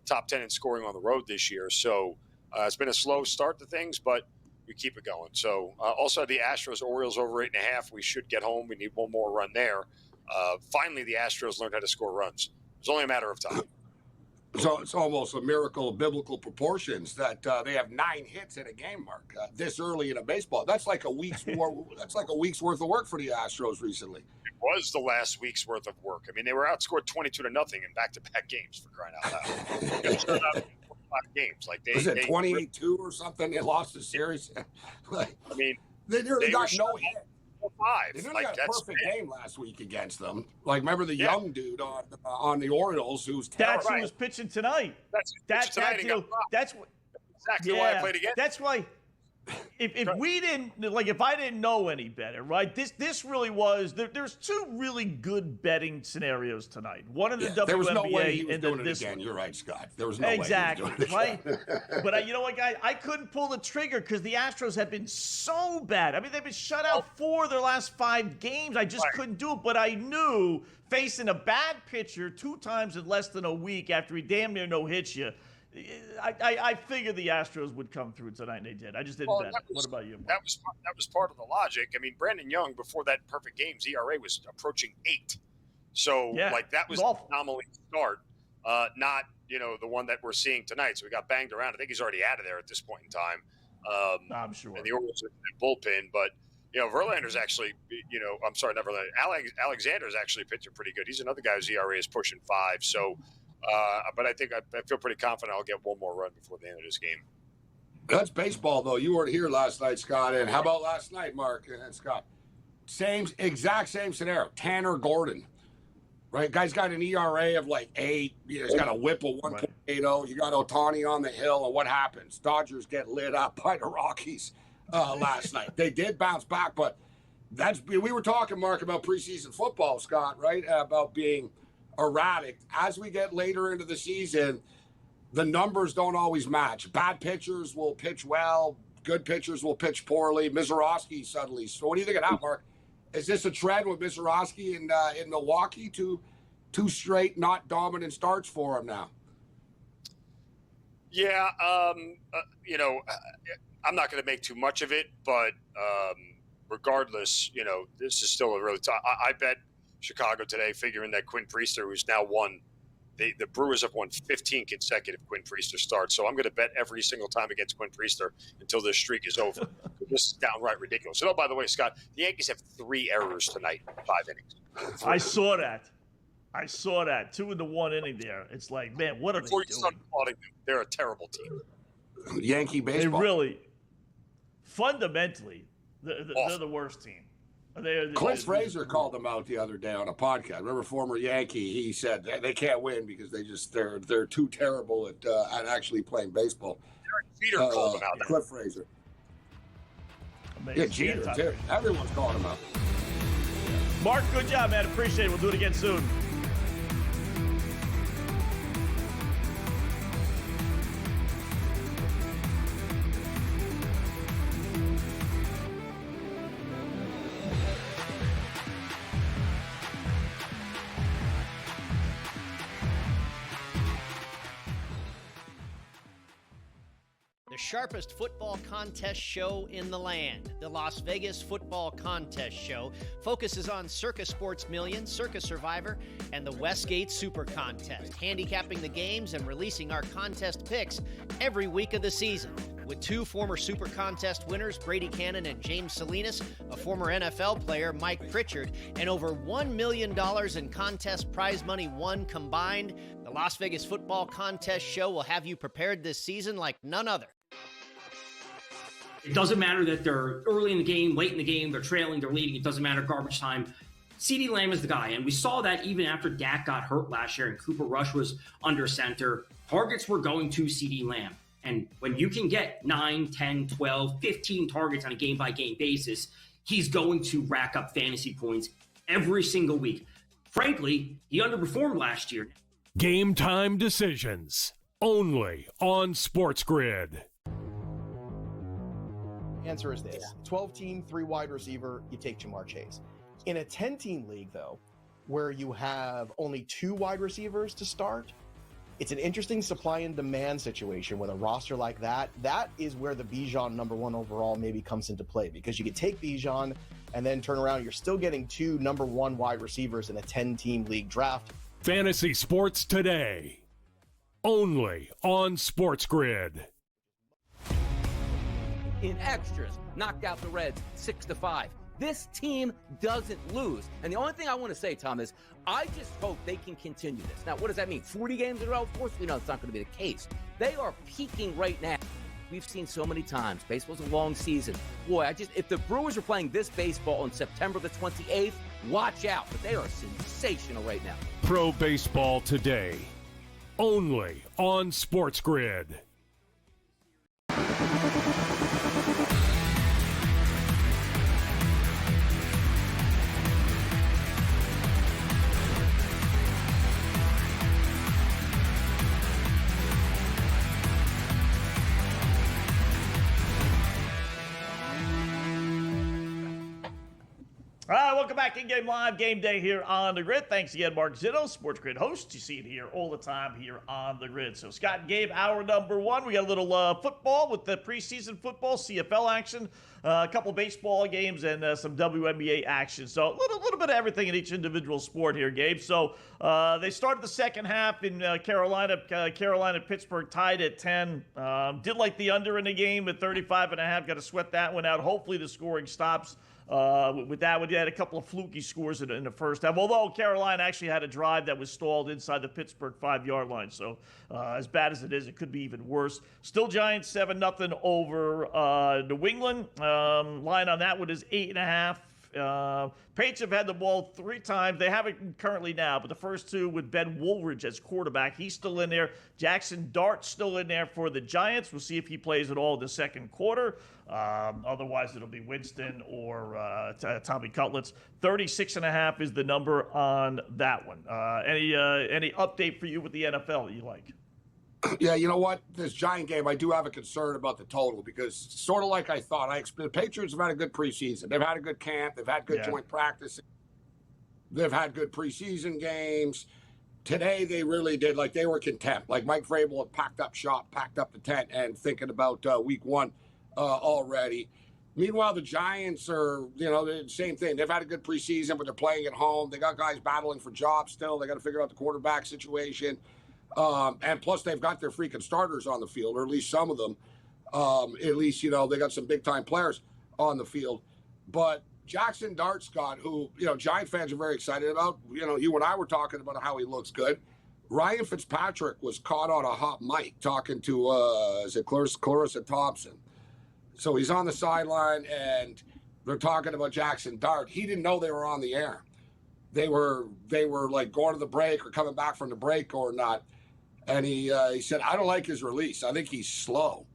top 10 in scoring on the road this year. So it's been a slow start to things, but we keep it going. So also the Astros-Orioles over 8.5. We should get home. We need one more run there. Finally, the Astros learned how to score runs. It's only a matter of time. So it's almost a miracle of biblical proportions that they have 9 hits in a game, Mark, this early in a baseball. That's like a week's worth of work for the Astros recently. It was the last week's worth of work. I mean, they were outscored 22-0 in back-to-back games, for crying out loud. They started out 5 games. Like was it 28-2 or something? They lost the series. I mean, they nearly got no hit. 5. They nearly got a perfect game last week against them. Like, remember the young dude on the Orioles who's terrible. That's who was pitching tonight. That's exactly why I played again. That's why if we didn't, like, if I didn't know any better, right? This really was. There's two really good betting scenarios tonight. One in the WNBA, there was no way he was and doing then it this again. one. You're right, Scott. There was no exactly, way he was doing right? it again. But you know what, guys? I couldn't pull the trigger because the Astros have been so bad. I mean, they've been shut out 4 of their last 5 games. I just couldn't do it. But I knew facing a bad pitcher 2 times in less than a week after he damn near no-hit you, I figured the Astros would come through tonight, and they did. I just didn't bet it. What about you, Mark? That was part of the logic. I mean, Brandon Young, before that perfect game's ERA was approaching 8. So, that was an anomaly start, not, the one that we're seeing tonight. So we got banged around. I think he's already out of there at this point in time. I'm sure. And the Orioles in bullpen. But, Verlander's actually, I'm sorry, not Verlander. Alexander's actually pitching pretty good. He's another guy whose ERA is pushing 5. So, but I think I feel pretty confident I'll get one more run before the end of this game. That's baseball, though. You weren't here last night, Scott. And how about last night, Mark and Scott? Exact same scenario. Tanner Gordon, right? Guy's got an ERA of like 8. He's got a WHIP of 1.80. You got Ohtani on the hill, and what happens? Dodgers get lit up by the Rockies last night. They did bounce back, but we were talking, Mark, about preseason football, Scott, right? About being erratic. As we get later into the season, the numbers don't always match. Bad pitchers will pitch well. Good pitchers will pitch poorly. Mizorowski suddenly. So what do you think of that, Mark? Is this a trend with Mizorowski in Milwaukee? Two straight not dominant starts for him now. Yeah, I'm not going to make too much of it, but regardless, this is still a really tough. I bet Chicago today, figuring that Quinn Priester, who's now won, the Brewers have won 15 consecutive Quinn Priester starts. So I'm going to bet every single time against Quinn Priester until this streak is over. This is downright ridiculous. And by the way, Scott, the Yankees have 3 errors tonight in 5 innings. I saw that. 2 in the 1 inning there. It's like, man, what are they doing? They're a terrible team. Yankee baseball. They really, fundamentally, they're the worst team. Cliff Fraser called them out the other day on a podcast. Remember, former Yankee, he said they can't win because they're too terrible at actually playing baseball. Jeter called them out. Cliff Fraser. Amazing. Yeah, Jeter too. Everyone's calling him out. Mark, good job, man. Appreciate it. We'll do it again soon. Sharpest football contest show in the land. The Las Vegas Football Contest Show focuses on Circus Sports Million, Circus Survivor, and the Westgate Super Contest, handicapping the games and releasing our contest picks every week of the season. With 2 former Super Contest winners, Brady Cannon and James Salinas, a former NFL player, Mike Pritchard, and over $1 million in contest prize money won combined, the Las Vegas Football Contest Show will have you prepared this season like none other. It doesn't matter that they're early in the game, late in the game, they're trailing, they're leading. It doesn't matter, garbage time. CeeDee Lamb is the guy, and we saw that even after Dak got hurt last year and Cooper Rush was under center. Targets were going to CeeDee Lamb. And when you can get 9, 10, 12, 15 targets on a game-by-game basis, he's going to rack up fantasy points every single week. Frankly, he underperformed last year. Game time decisions, only on SportsGrid. Answer is this. 12-team, 3 wide receiver, you take Jamar Chase. In a 10-team league, though, where you have only 2 wide receivers to start, it's an interesting supply and demand situation with a roster like that. That is where the Bijan number 1 overall maybe comes into play, because you could take Bijan and then turn around. You're still getting 2 number 1 wide receivers in a 10-team league draft. Fantasy sports today, only on SportsGrid. In extras, knocked out the Reds 6-5. This team doesn't lose. And the only thing I want to say, Tom, is I just hope they can continue this. Now, what does that mean? 40 games in a row? Of course we know it's not going to be the case. They are peaking right now. We've seen so many times. Baseball's a long season. Boy, if the Brewers are playing this baseball on September the 28th, watch out. But they are sensational right now. Pro baseball today, only on SportsGrid. welcome back in Game Live, Game Day here on the Grid. Thanks again, Mark Zitto, SportsGrid host. You see it here all the time here on the Grid. So Scott and Gabe, hour number one. We got a little football with the preseason football, CFL action, a couple baseball games, and some WNBA action. So a little bit of everything in each individual sport here, Gabe. So they started the second half in Carolina. Carolina and Pittsburgh tied at 10. Did like the under in the game at 35.5. Got to sweat that one out. Hopefully the scoring stops. With that, we had a couple of fluky scores in the first half. Although Carolina actually had a drive that was stalled inside the Pittsburgh 5-yard line. So as bad as it is, it could be even worse. Still Giants 7-0 over New England. Line on that one is 8.5. Patriots have had the ball 3 times. They have it currently now, but the first 2 with Ben Woolridge as quarterback. He's still in there. Jackson Dart still in there for the Giants. We'll see if he plays at all in the second quarter. Otherwise, it'll be Winston or Tommy Cutlets. 36.5 is the number on that one. Any update for you with the NFL that you like? Yeah, you know what? This Giant game, I do have a concern about the total because sort of like I thought, the Patriots have had a good preseason. They've had a good camp. They've had good joint practice. They've had good preseason games. Today, they really did. Like, they were content. Like, Mike Vrabel had packed up shop, packed up the tent, and thinking about week 1 already. Meanwhile, the Giants are, the same thing. They've had a good preseason, but they're playing at home. They got guys battling for jobs still. They got to figure out the quarterback situation. And plus, they've got their freaking starters on the field, or at least some of them. At least, they got some big-time players on the field. But Jackson Dart, Scott, who, Giant fans are very excited about. You and I were talking about how he looks good. Ryan Fitzpatrick was caught on a hot mic talking to, is it Clarissa Thompson? So he's on the sideline, and they're talking about Jackson Dart. He didn't know they were on the air. They were like going to the break or coming back from the break or not. And he said, I don't like his release. I think he's slow.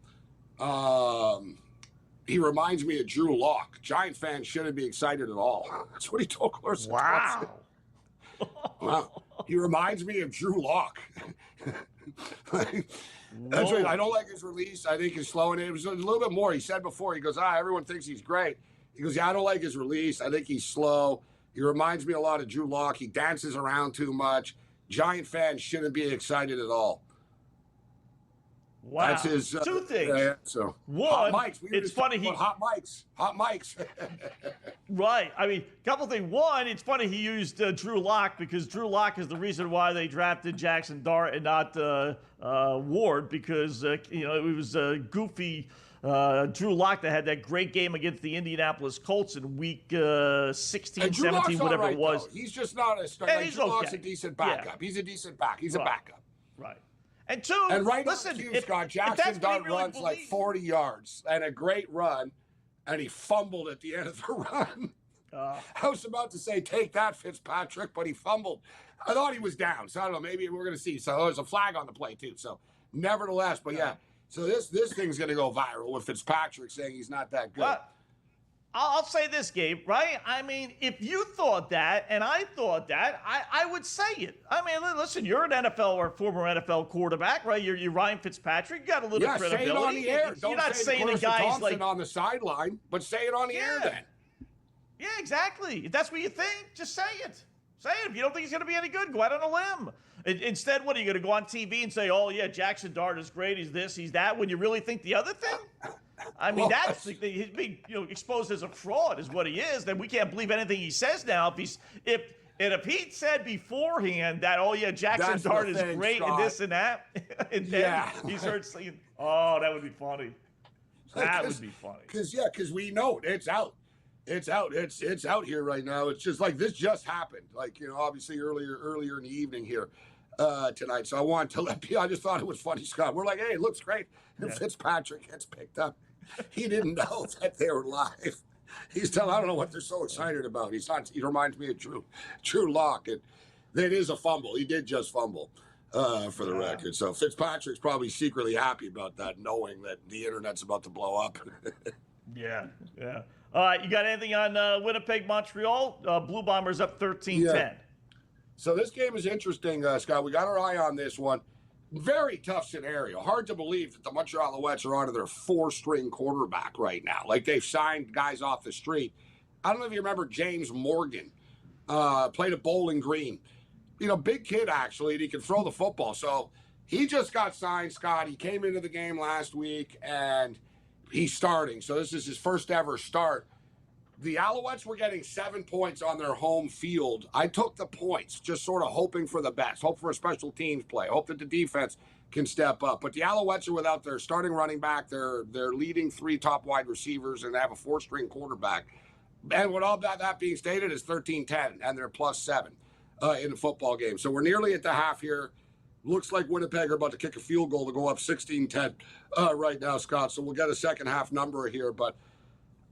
He reminds me of Drew Lock. Giant fans shouldn't be excited at all. That's what he told Clarissa. Wow. Wow. He reminds me of Drew Lock. That's what, I don't like his release. I think he's slow. And it was a little bit more. He said before, he goes, everyone thinks he's great. He goes, I don't like his release. I think he's slow. He reminds me a lot of Drew Lock. He dances around too much. Giant fans shouldn't be excited at all. Wow. That's his 2 things. So one, hot mics. it's funny hot mics. Right. I mean, couple things. One, it's funny he used Drew Lock because Drew Lock is the reason why they drafted Jackson Dart and not Ward because it was goofy. Drew Lock that had that great game against the Indianapolis Colts in week 16, 17, whatever it was. Though. He's just not a star. Like, Drew Lock's a decent backup. Yeah. He's a decent back. He's a backup. Right. And 2, listen, Scott, Jackson Dart really runs like 40 yards and a great run, and he fumbled at the end of the run. I was about to say, take that, Fitzpatrick, but he fumbled. I thought he was down, so I don't know. Maybe we're going to see. So there's a flag on the play, too. So nevertheless, but yeah. So this thing's going to go viral with Fitzpatrick saying he's not that good. But I'll say this, Gabe, right? I mean, if you thought that and I thought that, I would say it. I mean, listen, you're an NFL or former NFL quarterback, right? You're Ryan Fitzpatrick. You got a little credibility. Say it on the air. You're not saying the guys Thompson like on the sideline, but say it on the air then. Yeah, exactly. If that's what you think, just say it. Say it. If you don't think he's going to be any good, go out on a limb. Instead, what are you going to go on TV and say, oh, yeah, Jackson Dart is great, he's this, he's that, when you really think the other thing? I mean, he's being exposed as a fraud is what he is. Then we can't believe anything he says now. If he said beforehand that, oh, yeah, Jackson Dart is great and this and that, and then he starts saying, oh, that would be funny. That would be funny. Because we know it. It's out. It's out. It's out here right now. It's just like this just happened. Like, obviously earlier in the evening here tonight. So I wanted to let people, I just thought it was funny, Scott. We're like, hey, it looks great. And Fitzpatrick gets picked up. He didn't know that they were live. He's telling, I don't know what they're so excited about. He reminds me of Drew Lock. And it is a fumble. He did just fumble for the record. So Fitzpatrick's probably secretly happy about that, knowing that the internet's about to blow up. Yeah. All right, you got anything on Winnipeg, Montreal? Blue Bombers up 13-10. So this game is interesting, Scott. We got our eye on this one. Very tough scenario. Hard to believe that the Montreal Alouettes are onto their 4-string quarterback right now. Like, they've signed guys off the street. I don't know if you remember James Morgan, played at Bowling Green. You know, big kid, actually, and he can throw the football. So he just got signed, Scott. He came into the game last week, and he's starting. So this is his first ever start. The Alouettes were getting 7 points on their home field. I took the points, just sort of hoping for the best, hope for a special teams play, hope that the defense can step up. But the Alouettes are without their starting running back, their leading 3 top wide receivers, and they have a 4-string quarterback. And with all that being stated, is 13-10, and they're +7 in the football game. So we're nearly at the half here. Looks like Winnipeg are about to kick a field goal to go up 16-10 right now, Scott. So we'll get a second half number here, but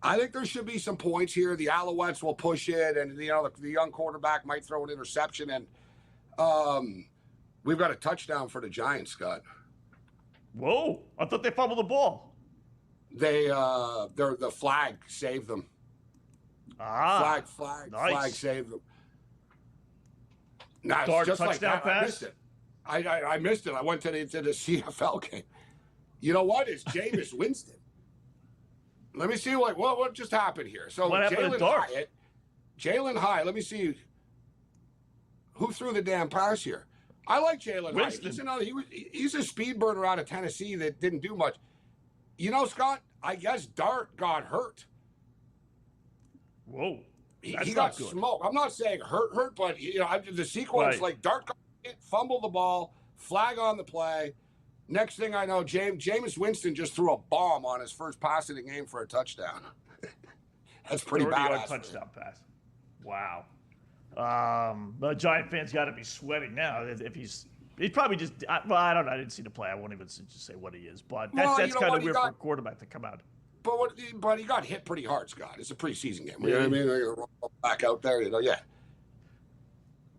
I think there should be some points here. The Alouettes will push it, and the young quarterback might throw an interception, and we've got a touchdown for the Giants, Scott. Whoa! I thought they fumbled the ball. The flag saved them. Nice. Flag saved them. Nah, Dark just touchdown like that. pass. I missed it. I went to the CFL game. You know what? It's Jameis Winston. Let me see what just happened here. So Jalen Hyatt. Let me see who threw the damn pass here. I like Jalen Hyatt. He's a speed burner out of Tennessee that didn't do much. You know, Scott, I guess Dart got hurt. Whoa. He got smoked. I'm not saying hurt, but the sequence, like Dart got hit, fumbled the ball, flag on the play. Next thing I know, Jameis Winston just threw a bomb on his first pass of the game for a touchdown. That's pretty badass. Touchdown pass. Wow. The Giant fans got to be sweating now. If he's probably just, well, I don't know. I didn't see the play. I won't even just say what he is. But that's kind of weird for a quarterback to come out. But he got hit pretty hard, Scott. It's a preseason game. You know what I mean? They're going to roll back out there.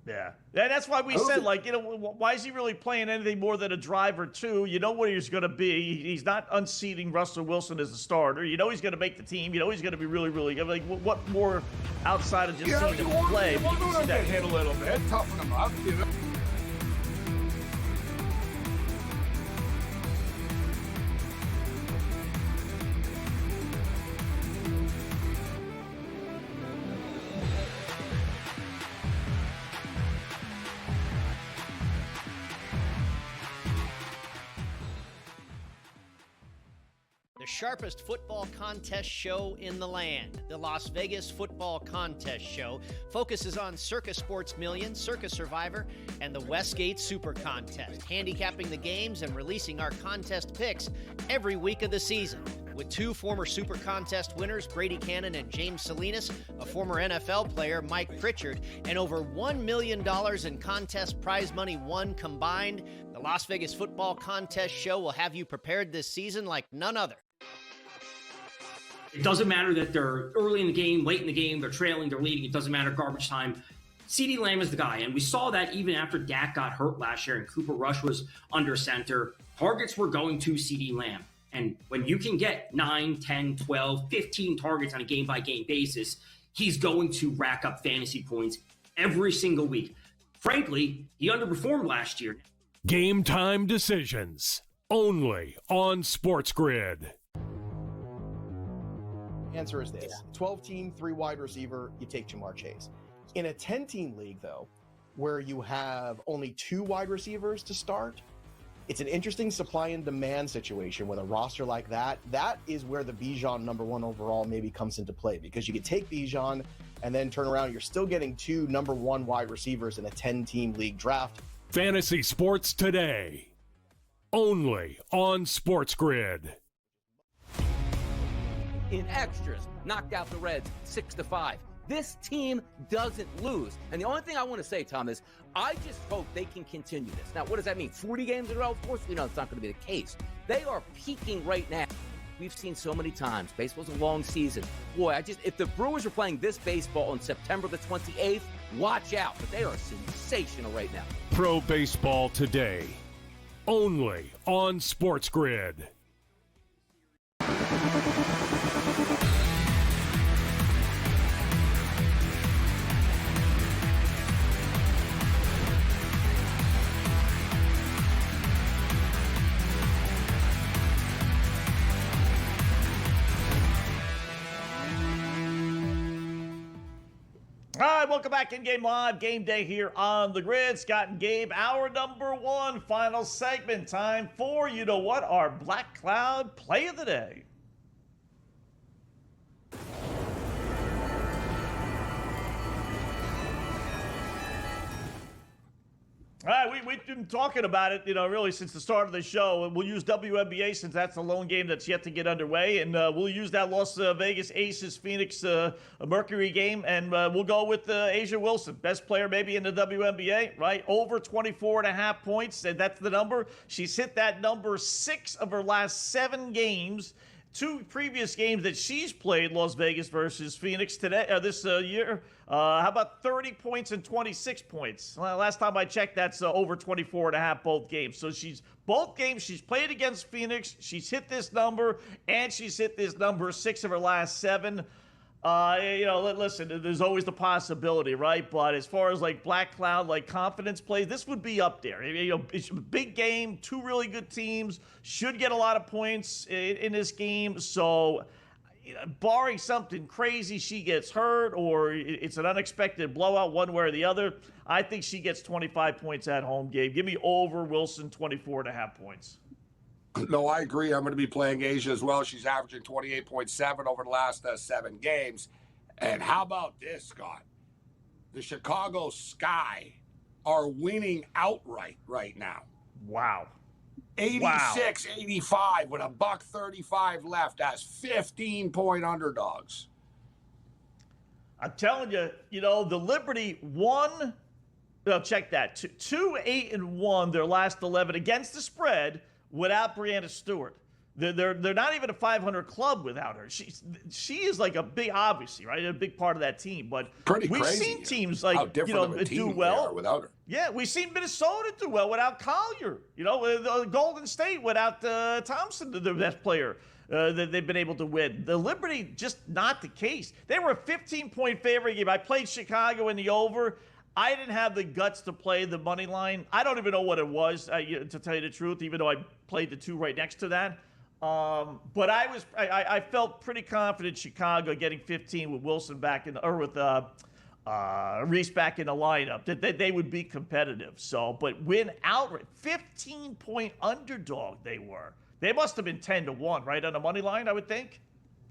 Yeah, that's why we said, why is he really playing anything more than a drive or two? You know what he's going to be. He's not unseating Russell Wilson as a starter. You know he's going to make the team. You know he's going to be really, really good. Like, what more outside of just seeing him play? You want to get hit a little bit, toughen him up, you know? The sharpest football contest show in the land. The Las Vegas Football Contest Show focuses on Circus Sports Million, Circus Survivor, and the Westgate Super Contest, handicapping the games and releasing our contest picks every week of the season. With 2 former Super Contest winners, Brady Cannon and James Salinas, a former NFL player, Mike Pritchard, and over $1 million in contest prize money won combined, the Las Vegas Football Contest Show will have you prepared this season like none other. It doesn't matter that they're early in the game, late in the game, they're trailing, they're leading. It doesn't matter garbage time. CeeDee Lamb is the guy. And we saw that even after Dak got hurt last year and Cooper Rush was under center. Targets were going to CeeDee Lamb. And when you can get 9, 10, 12, 15 targets on a game-by-game basis, he's going to rack up fantasy points every single week. Frankly, he underperformed last year. Game time decisions. Only on SportsGrid. Answer is this. 12-team, 3 wide receiver, you take Jamar Chase. In a 10-team league, though, where you have only 2 wide receivers to start, it's an interesting supply and demand situation with a roster like that. That is where the Bijan number 1 overall maybe comes into play, because you could take Bijan and then turn around. You're still getting 2 number 1 wide receivers in a 10-team league draft. Fantasy Sports Today. Only on SportsGrid. In extras, knocked out the Reds 6-5. This team doesn't lose. And the only thing I want to say, Tom, is I just hope they can continue this. Now, what does that mean? 40 games in a row? Of course we know it's not going to be the case. They are peaking right now. We've seen so many times. Baseball's a long season. Boy, if the Brewers were playing this baseball on September the 28th, watch out. But they are sensational right now. Pro Baseball Today. Only on SportsGrid. right, welcome back in Game Live. Game Day here on the Grid. Scott and Gabe, hour number 1, final segment. Time for, you know what, our Black Cloud Play of the Day. All right, we've been talking about it, really since the start of the show. We'll use WNBA since that's the lone game that's yet to get underway, and we'll use that Las Vegas Aces Phoenix Mercury game, and we'll go with A'ja Wilson, best player maybe in the WNBA, right? Over 24.5 points, and that's the number. She's hit that number 6 of her last 7 games. 2 previous games that she's played, Las Vegas versus Phoenix this year. How about 30 points and 26 points? Well, last time I checked, that's over 24.5 both games. So both games she's played against Phoenix. She's hit this number, and she's hit this number 6 of her last 7. Listen, there's always the possibility, right? But as far as like Black Cloud, like confidence plays, this would be up there. It's a big game, 2 really good teams, should get a lot of points in this game. So, barring something crazy, she gets hurt or it's an unexpected blowout one way or the other, I think she gets 25 points at home, Gabe. Give me over Wilson, 24.5 points. No, I agree. I'm going to be playing A'ja as well. She's averaging 28.7 over the last 7 games. And how about this, Scott? The Chicago Sky are winning outright right now. Wow. 86-85 with $1.35 left as 15-point underdogs. I'm telling you, the Liberty won. Well, check that. 2-8-1 their last 11 against the spread without Breanna Stewart. They're not even a 500 club without her. She is like a big, obviously, right, a big part of that team. But we've seen teams like do well without her. Yeah, we've seen Minnesota do well without Collier. Golden State without Thompson, the best player that they've been able to win. The Liberty, just not the case. They were a 15-point favorite game. I played Chicago in the over. I didn't have the guts to play the money line. I don't even know what it was, to tell you the truth, even though I played the 2 right next to that. But I felt pretty confident Chicago getting 15 with Wilson back with Reese back in the lineup, that they would be competitive. So, but win outright, 15-point underdog they were. They must have been 10-1, right, on the money line, I would think.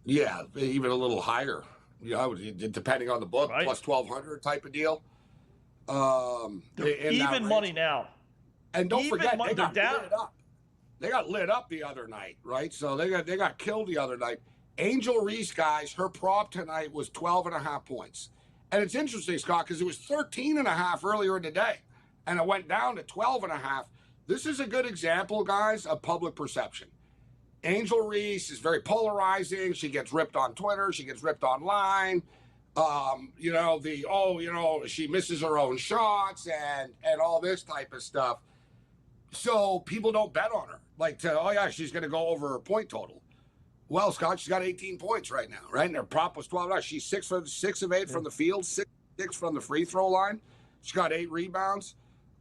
Yeah, even a little higher. Depending on the book, right. Plus 1,200 type of deal. Even money now. And don't forget, they got down. lit up. They got lit up the other night, right? So they got killed the other night. Angel Reese, guys, her prop tonight was 12.5 points. And it's interesting, Scott, because it was 13.5 earlier in the day, and it went down to 12.5. This is a good example, guys, of public perception. Angel Reese is very polarizing. She gets ripped on Twitter. She gets ripped online. She misses her own shots and all this type of stuff. So people don't bet on her. She's going to go over her point total. Well, Scott, she's got 18 points right now, right? And her prop was 12. She's 6 of 8 from the field, 6 from the free throw line. She got 8 rebounds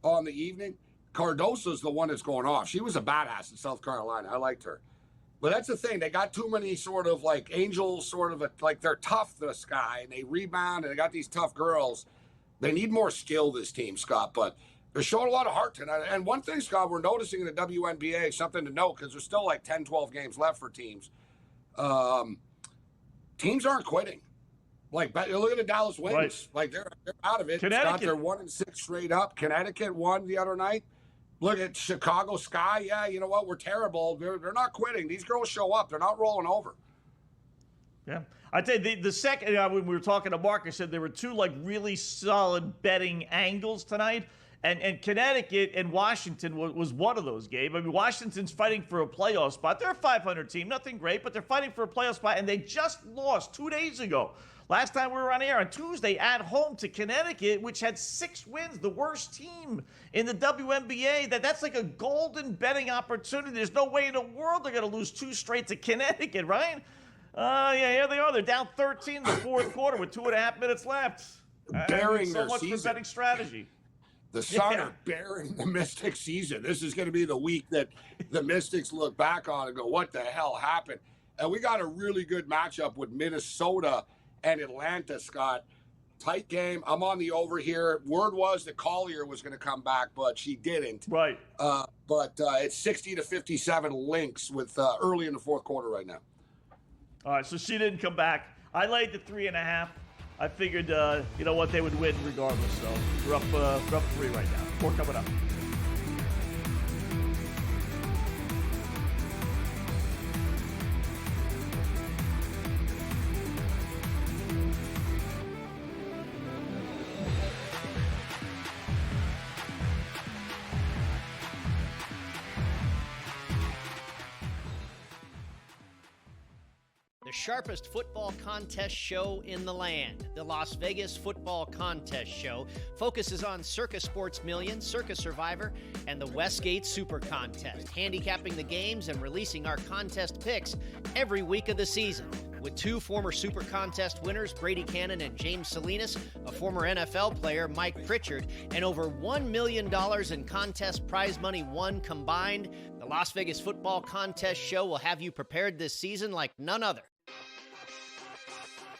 on the evening. Cardoso's the one that's going off. She was a badass in South Carolina. I liked her. But that's the thing. They got too many sort of like Angels, they're tough, the Sky, and they rebound, and they got these tough girls. They need more skill, this team, Scott, but they're showing a lot of heart tonight. And one thing, Scott, we're noticing in the WNBA, something to note, because there's still like 10, 12 games left for teams. Teams aren't quitting. Look at the Dallas Wings. Right. They're out of it. Scott, they're 1-6 straight up. Connecticut won the other night. Look at Chicago Sky. Yeah, you know what? We're terrible. They're not quitting. These girls show up. They're not rolling over. Yeah. I'd say the second, when we were talking to Mark, I said there were 2 really solid betting angles tonight. And Connecticut and Washington was one of those, Gabe. I mean, Washington's fighting for a playoff spot. They're a 500 team. Nothing great, but they're fighting for a playoff spot. And they just lost 2 days ago. Last time we were on air on Tuesday at home to Connecticut, which had 6 wins, the worst team in the WNBA. That's like a golden betting opportunity. There's no way in the world they're going to lose 2 straight to Connecticut, right? Here they are. They're down 13 in the fourth quarter with 2.5 minutes left. Bearing so their much season. For betting strategy. The Sun are bearing the Mystics season. This is going to be the week that the Mystics look back on and go, what the hell happened? And we got a really good matchup with Minnesota and Atlanta, Scott. Tight game. I'm on the over here. Word was that Collier was going to come back, but she didn't. Right. But it's 60-57 Lynx with early in the fourth quarter right now. All right, so she didn't come back. I laid the 3.5. I figured, you know what, they would win regardless. So we're up 3 right now. 4 coming up. Sharpest football contest show in the land. The Las Vegas Football Contest Show focuses on Circa Sports Million, Circa Survivor, and the Westgate Super Contest, handicapping the games and releasing our contest picks every week of the season. With 2 former Super Contest winners, Brady Cannon and James Salinas, a former NFL player, Mike Pritchard, and over $1 million in contest prize money won combined, the Las Vegas Football Contest Show will have you prepared this season like none other.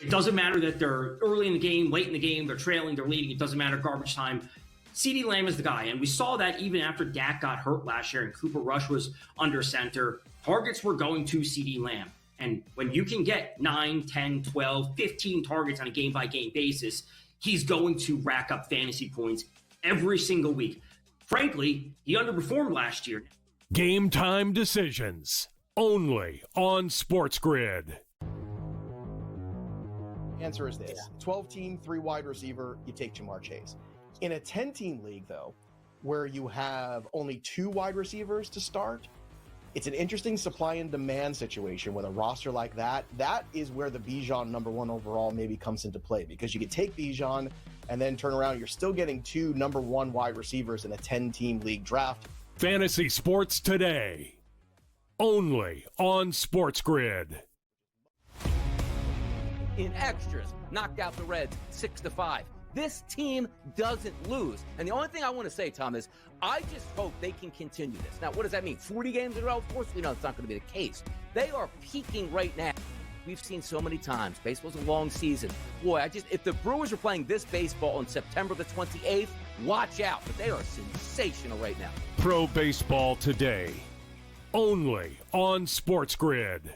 It doesn't matter that they're early in the game, late in the game, they're trailing, they're leading. It doesn't matter, garbage time. CeeDee Lamb is the guy, and we saw that even after Dak got hurt last year and Cooper Rush was under center. Targets were going to CeeDee Lamb. And when you can get 9, 10, 12, 15 targets on a game-by-game basis, he's going to rack up fantasy points every single week. Frankly, he underperformed last year. Game time decisions, only on SportsGrid. Answer is this: 12-team, 3 wide receiver, you take Jamar Chase. In a 10-team league, though, where you have only 2 wide receivers to start, it's an interesting supply and demand situation with a roster like that. That is where the Bijan number 1 overall maybe comes into play, because you could take Bijan and then turn around, you're still getting 2 number 1 wide receivers in a 10-team league draft. Fantasy sports today, only on SportsGrid. In extras, knocked out the Reds 6-5. This team doesn't lose. And the only thing I want to say, Tom, is I just hope they can continue this. Now, what does that mean? 40 games in a row? Of course we know it's not going to be the case. They are peaking right now. We've seen so many times. Baseball's a long season. Boy, if the Brewers were playing this baseball on September the 28th, watch out. But they are sensational right now. Pro baseball today, only on SportsGrid.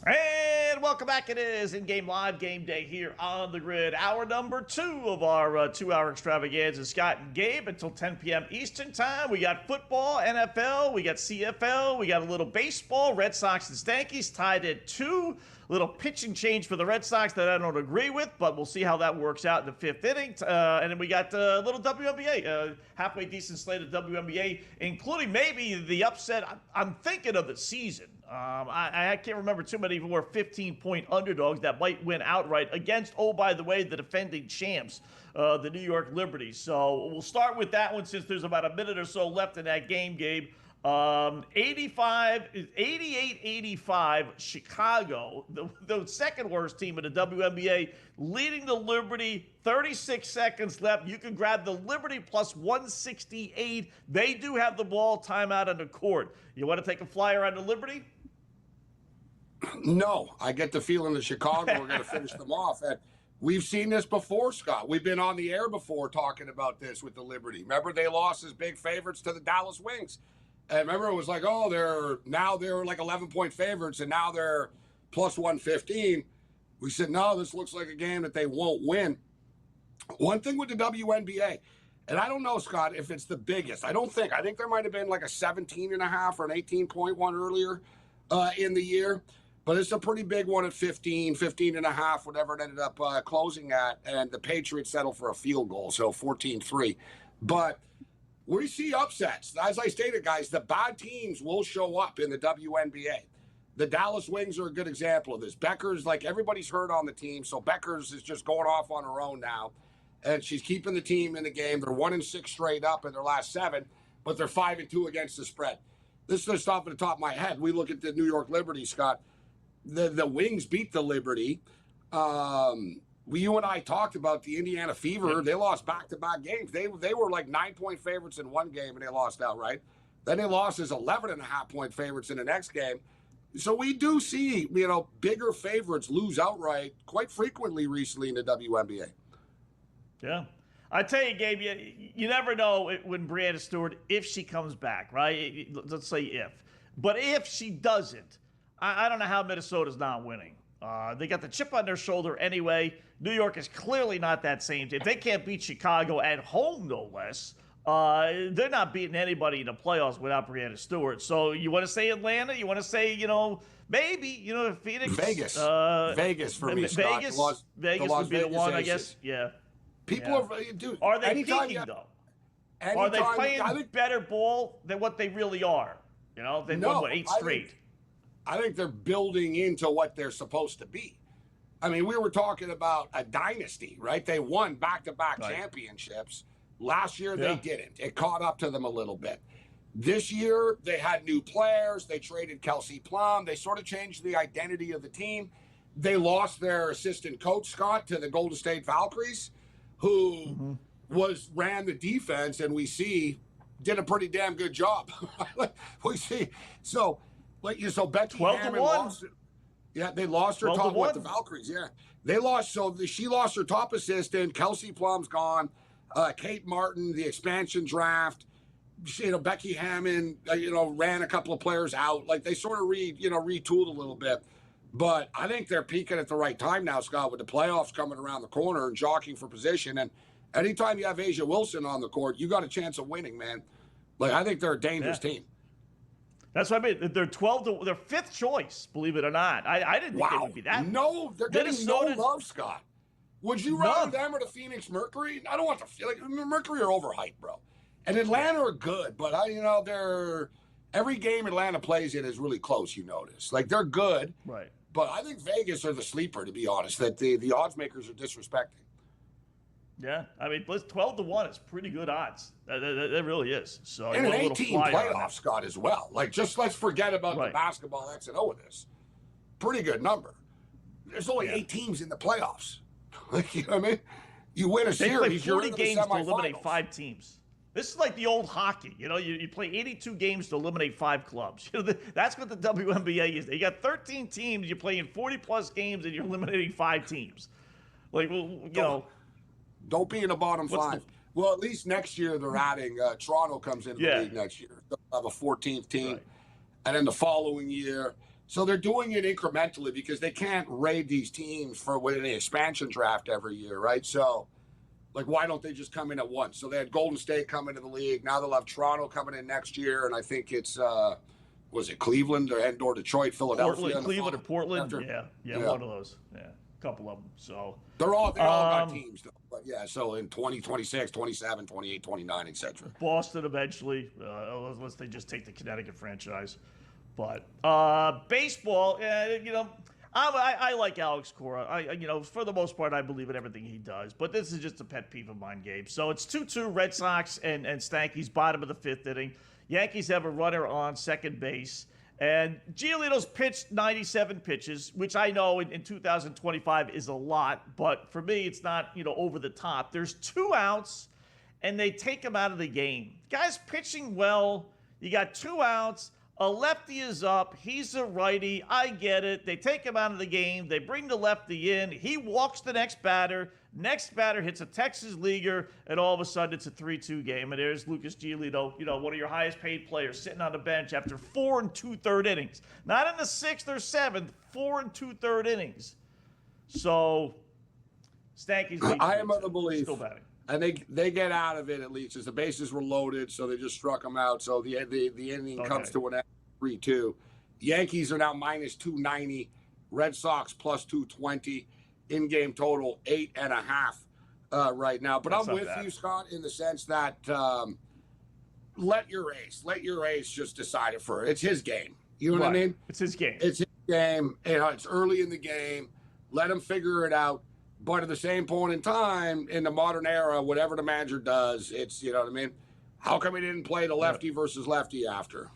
And welcome back. It is In-Game Live Game Day here on the Grid. Hour number 2 of our 2-hour extravaganza. Scott and Gabe until 10 p.m. Eastern Time. We got football, NFL, we got CFL, we got a little baseball. Red Sox and Stankies tied at 2. Little pitching change for the Red Sox that I don't agree with, but we'll see how that works out in the 5th inning. And then we got a little WNBA, halfway decent slate of WNBA, including maybe the upset I'm thinking of the season. I can't remember too many more 15-point underdogs that might win outright against, oh, by the way, the defending champs, the New York Liberty. So we'll start with that one since there's about a minute or so left in that game, Gabe. 88-85, Chicago, the second worst team in the WNBA, leading the Liberty, 36 seconds left. You can grab the Liberty plus 168. They do have the ball, timeout on the court. You want to take a flyer on the Liberty? No, I get the feeling that Chicago are going to finish them off. And we've seen this before, Scott. We've been on the air before talking about this with the Liberty. Remember, they lost as big favorites to the Dallas Wings. And remember, it was like, oh, they're like 11-point favorites, and now they're plus 115. We said, no, this looks like a game that they won't win. One thing with the WNBA, and I don't know, Scott, if it's the biggest. I think there might have been like a 17.5 or an 18-point one earlier in the year. But it's a pretty big one at 15.5, whatever it ended up closing at. And the Patriots settled for a field goal, so 14-3. But we see upsets. As I stated, guys, the bad teams will show up in the WNBA. The Dallas Wings are a good example of this. Becker's, like, everybody's hurt on the team, so Becker's is just going off on her own now. And she's keeping the team in the game. They're 1-6 straight up in their last 7, but they're 5-2 against the spread. this is just off the top of my head. We look at the New York Liberty, Scott. The Wings beat the Liberty. You and I talked about the Indiana Fever. They lost back-to-back games. They were like 9-point favorites in one game, and they lost outright. Then they lost as 11.5-point favorites in the next game. So we do see, bigger favorites lose outright quite frequently recently in the WNBA. Yeah. I tell you, Gabe, you never know when Breanna Stewart, if she comes back, right? Let's say if. But if she doesn't, I don't know how Minnesota's not winning. They got the chip on their shoulder anyway. New York is clearly not that same team. If they can't beat Chicago at home, no less, they're not beating anybody in the playoffs without Breanna Stewart. So you want to say Atlanta? You want to say, maybe, Phoenix? Vegas. Vegas for me, Scott. Vegas would be the one, I guess. Yeah. People are, dude. Are they peaking, though? Are they playing better ball than what they really are? They won, 8 straight? I think they're building into what they're supposed to be. I mean, we were talking about a dynasty, right? They won back-to-back championships. Last year, they didn't. It caught up to them a little bit. This year, they had new players. They traded Kelsey Plum. They sort of changed the identity of the team. They lost their assistant coach, Scott, to the Golden State Valkyries, who ran the defense, and we see did a pretty damn good job. We see. So Becky Hammond lost. Yeah, they lost her top the Valkyries. Yeah, they lost. So she lost her top assistant. Kelsey Plum's gone. Kate Martin, the expansion draft. Becky Hammond, ran a couple of players out. Like they sort of retooled a little bit. But I think they're peaking at the right time now, Scott, with the playoffs coming around the corner and jockeying for position. And anytime you have Asia Wilson on the court, you got a chance of winning, man. Like I think they're a dangerous team. That's what I mean. They're 12 they're 5th choice, believe it or not. I didn't think they would be that. No, they're getting no love, Scott. Would you rather them or the Phoenix Mercury? I don't want to feel like Mercury are overhyped, bro. And Atlanta are good, but they're every game Atlanta plays in is really close. You notice, like they're good, right? But I think Vegas are the sleeper, to be honest. That the odds makers are disrespecting. Yeah, I mean, 12-1 is pretty good odds. That really is. So and an 18 playoff, Scott, as well. Like, just let's forget about the basketball X and O of this. Pretty good number. There's only 8 teams in the playoffs. Like, you know what I mean? You win a series, play 40 games to eliminate 5 teams. This is like the old hockey. You play 82 games to eliminate 5 clubs. That's what the WNBA is. You got 13 teams. You're playing 40-plus games, and you're eliminating 5 teams. Like, Don't be in the bottom 5. Well, at least next year they're adding Toronto comes into the league next year. They'll have a 14th team. Right. And then the following year. So they're doing it incrementally because they can't raid these teams for winning the expansion draft every year, right? So, why don't they just come in at once? So they had Golden State come into the league. Now they'll have Toronto coming in next year. And I think it's, was it Cleveland or Detroit, Philadelphia? Cleveland or Portland? Yeah, one of those. Yeah. Couple of them. So they all got teams, though. But so in 2026, 27, 28, 29, etc. Boston eventually, unless they just take the Connecticut franchise. But baseball, I like Alex Cora. For the most part, I believe in everything he does. But this is just a pet peeve of mine, Gabe. So it's 2-2 Red Sox and Stankies, bottom of the 5th inning. Yankees have a runner on second base. And Giolito's pitched 97 pitches, which I know in 2025 is a lot, but for me, it's not, over the top. There's 2 outs, and they take him out of the game. Guy's pitching well. You got 2 outs. A lefty is up. He's a righty. I get it. They take him out of the game. They bring the lefty in. He walks the next batter. Next batter hits a Texas leaguer, and all of a sudden it's a 3-2 game. And there's Lucas Giolito, one of your highest paid players, sitting on the bench after 4 2/3 innings. Not in the 6th or 7th, 4 2/3 innings. So, Stanky's I am of the belief. Still batting. And they get out of it at least as the bases were loaded, so they just struck them out. So the inning comes to an end 3-2. Yankees are now minus 290. Red Sox plus 220. In-game total 8.5 right now. But that's I'm with you, Scott, in the sense that let your ace just decide it for it. It's his game. You know what I mean? It's his game. It's his game. It's early in the game. Let him figure it out. But at the same point in time, in the modern era, whatever the manager does, it's, you know what I mean? How come he didn't play the lefty versus lefty after?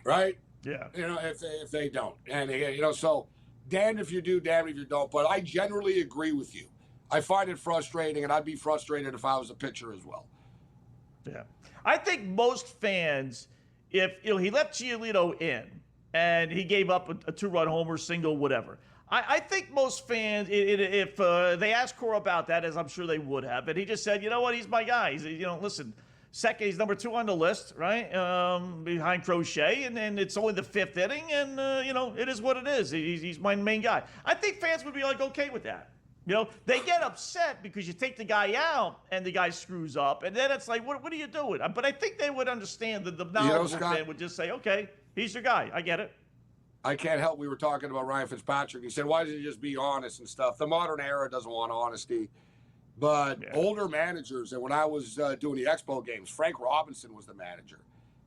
right? Yeah. You know, if they don't. And, you know, so damned if you do, damned if you don't. But I generally agree with you. I find it frustrating, and I'd be frustrated if I was a pitcher as well. Yeah. I think most fans, if he left Giolito in and he gave up a 2-run homer, single, whatever. I think most fans, if they asked Cora about that, as I'm sure they would have, and he just said, you know what, he's my guy. He's, listen, second, he's number 2 on the list, right? Behind Crochet, and then it's only the 5th inning, and, it is what it is. He's my main guy. I think fans would be, okay with that. They get upset because you take the guy out and the guy screws up, and then it's like, what are you doing? But I think they would understand that the knowledgeable fan would just say, okay, he's your guy. I get it. I can't help. We were talking about Ryan Fitzpatrick. He said, why doesn't he just be honest and stuff? The modern era doesn't want honesty. But older managers, and when I was doing the Expo games, Frank Robinson was the manager.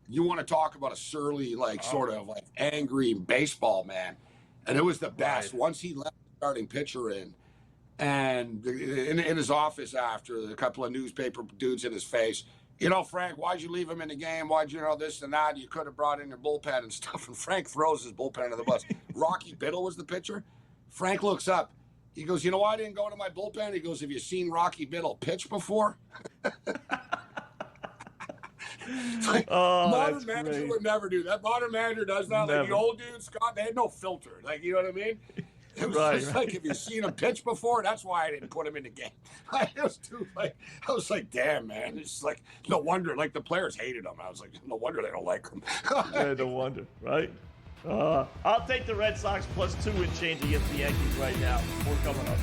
You want to talk about a surly, sort of angry baseball man. And it was the best. Right. Once he let the starting pitcher in, and in his office after, a couple of newspaper dudes in his face, Frank, why'd you leave him in the game? Why'd you this and that? You could have brought in your bullpen and stuff. And Frank throws his bullpen under the bus. Rocky Biddle was the pitcher. Frank looks up. He goes, you know why I didn't go to my bullpen? He goes, have you seen Rocky Biddle pitch before? Modern manager would never do that. Modern manager does that. Never. Like the old dude, Scott, they had no filter. You know what I mean? It was like, have you seen him pitch before? That's why I didn't put him in the game. I was like, damn, man. It's like, no wonder. The players hated him. I was like, no wonder they don't like him. Yeah, no wonder, right? I'll take the Red Sox +2 and change against the Yankees right now. We're coming up.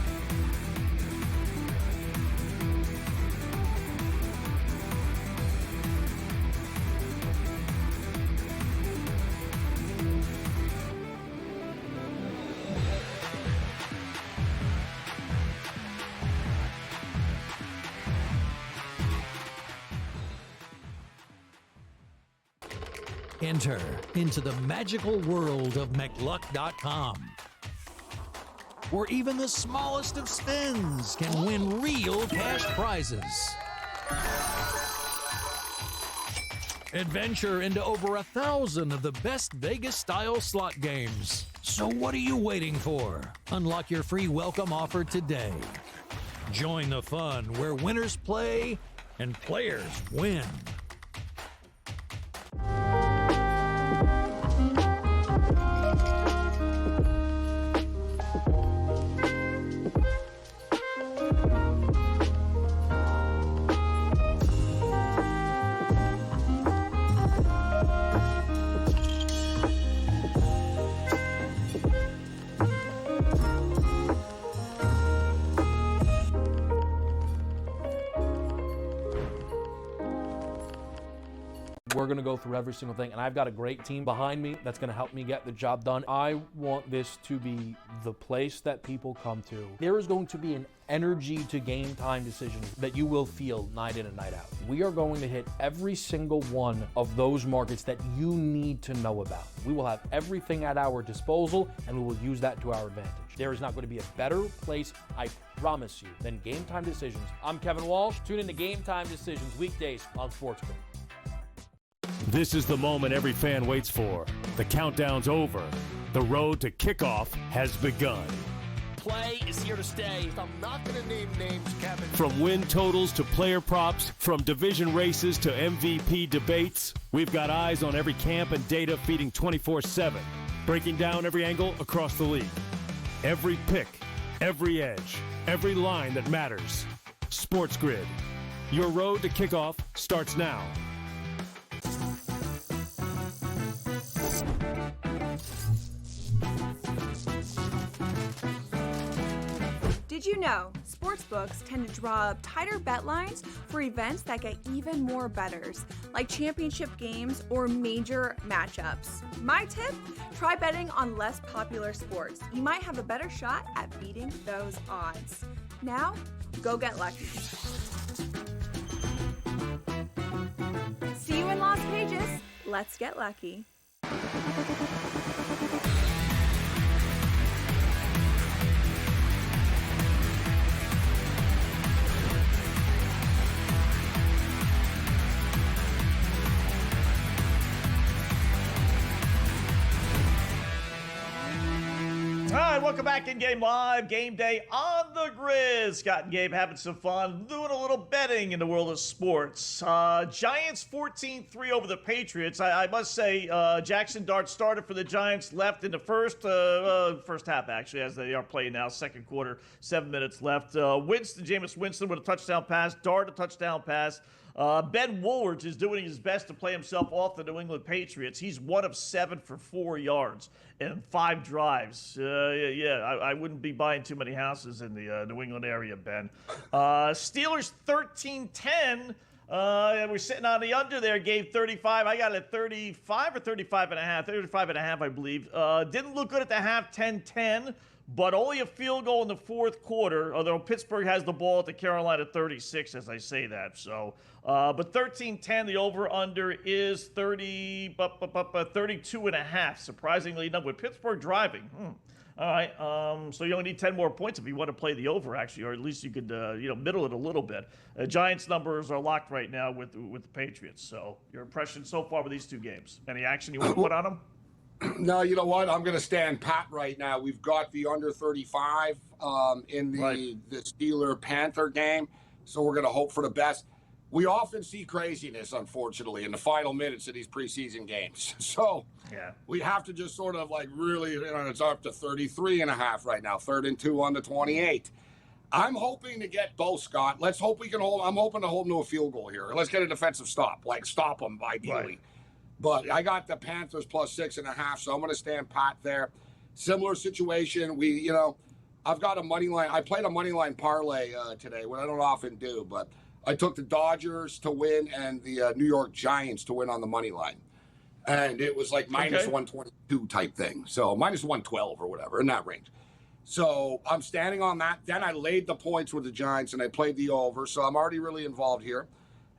Enter into the magical world of McLuck.com, where even the smallest of spins can win real cash prizes. Adventure into over 1,000 of the best Vegas-style slot games. So what are you waiting for? Unlock your free welcome offer today. Join the fun where winners play and players win. We're going to go through every single thing, and I've got a great team behind me that's going to help me get the job done. I want this to be the place that people come to. There is going to be an energy to game time decisions that you will feel night in and night out. We are going to hit every single one of those markets that you need to know about. We will have everything at our disposal, and we will use that to our advantage. There is not going to be a better place, I promise you, than Game Time Decisions. I'm Kevin Walsh. Tune in to Game Time Decisions weekdays on SportsGrid. This is the moment every fan waits for. The countdown's over. The road to kickoff has begun. Play is here to stay. I'm not going to name names, Kevin. From win totals to player props, from division races to MVP debates, we've got eyes on every camp and data feeding 24/7, breaking down every angle across the league. Every pick, every edge, every line that matters. SportsGrid. Your road to kickoff starts now. Did you know sportsbooks tend to draw up tighter bet lines for events that get even more bettors, like championship games or major matchups? My tip? Try betting on less popular sports. You might have a better shot at beating those odds. Now, go get lucky. See you in Las Vegas. Let's get lucky. right, welcome back in Game Live, Game Day on the Grid. Scott and Gabe having some fun, doing a little betting in the world of sports. Giants 14-3 over the Patriots. I must say, Jackson Dart started for the Giants, left in the first half, actually, as they are playing now, second quarter, 7 minutes left. Jameis Winston with a touchdown pass, Dart a touchdown pass. Ben Woolridge is doing his best to play himself off the New England Patriots. He's 1 of 7 for 4 yards and 5 drives. I wouldn't be buying too many houses in the New England area, Ben. Steelers 13-10. We're sitting on the under there, Gabe, 35. I got it at 35 or 35 and a half. 35 and a half, I believe. Didn't look good at the half, 10-10. But only a field goal in the fourth quarter, although Pittsburgh has the ball at the Carolina 36 as I say that. So, but 13-10, the over-under is 32 and a half, surprisingly enough, with Pittsburgh driving. All right, so you only need 10 more points if you want to play the over, actually, or at least you could, middle it a little bit. Giants numbers are locked right now with the Patriots. So your impression so far with these two games? Any action you want to put on them? No, you know what? I'm going to stand pat right now. We've got the under 35 in the Steeler-Panther game, so we're going to hope for the best. We often see craziness, unfortunately, in the final minutes of these preseason games. So we have to just sort of like really, it's up to 33 and a half right now, 3rd and 2 on the 28. I'm hoping to get both, Scott. Let's hope we can hold. I'm hoping to hold them to a field goal here. Let's get a defensive stop, like stop them ideally. Right. But I got the Panthers plus 6.5, so I'm going to stand pat there. Similar situation. I've got a money line. I played a money line parlay today, what I don't often do, but I took the Dodgers to win and the New York Giants to win on the money line. And it was like minus 122 type thing. So minus 112 or whatever, in that range. So I'm standing on that. Then I laid the points with the Giants and I played the over. So I'm already really involved here.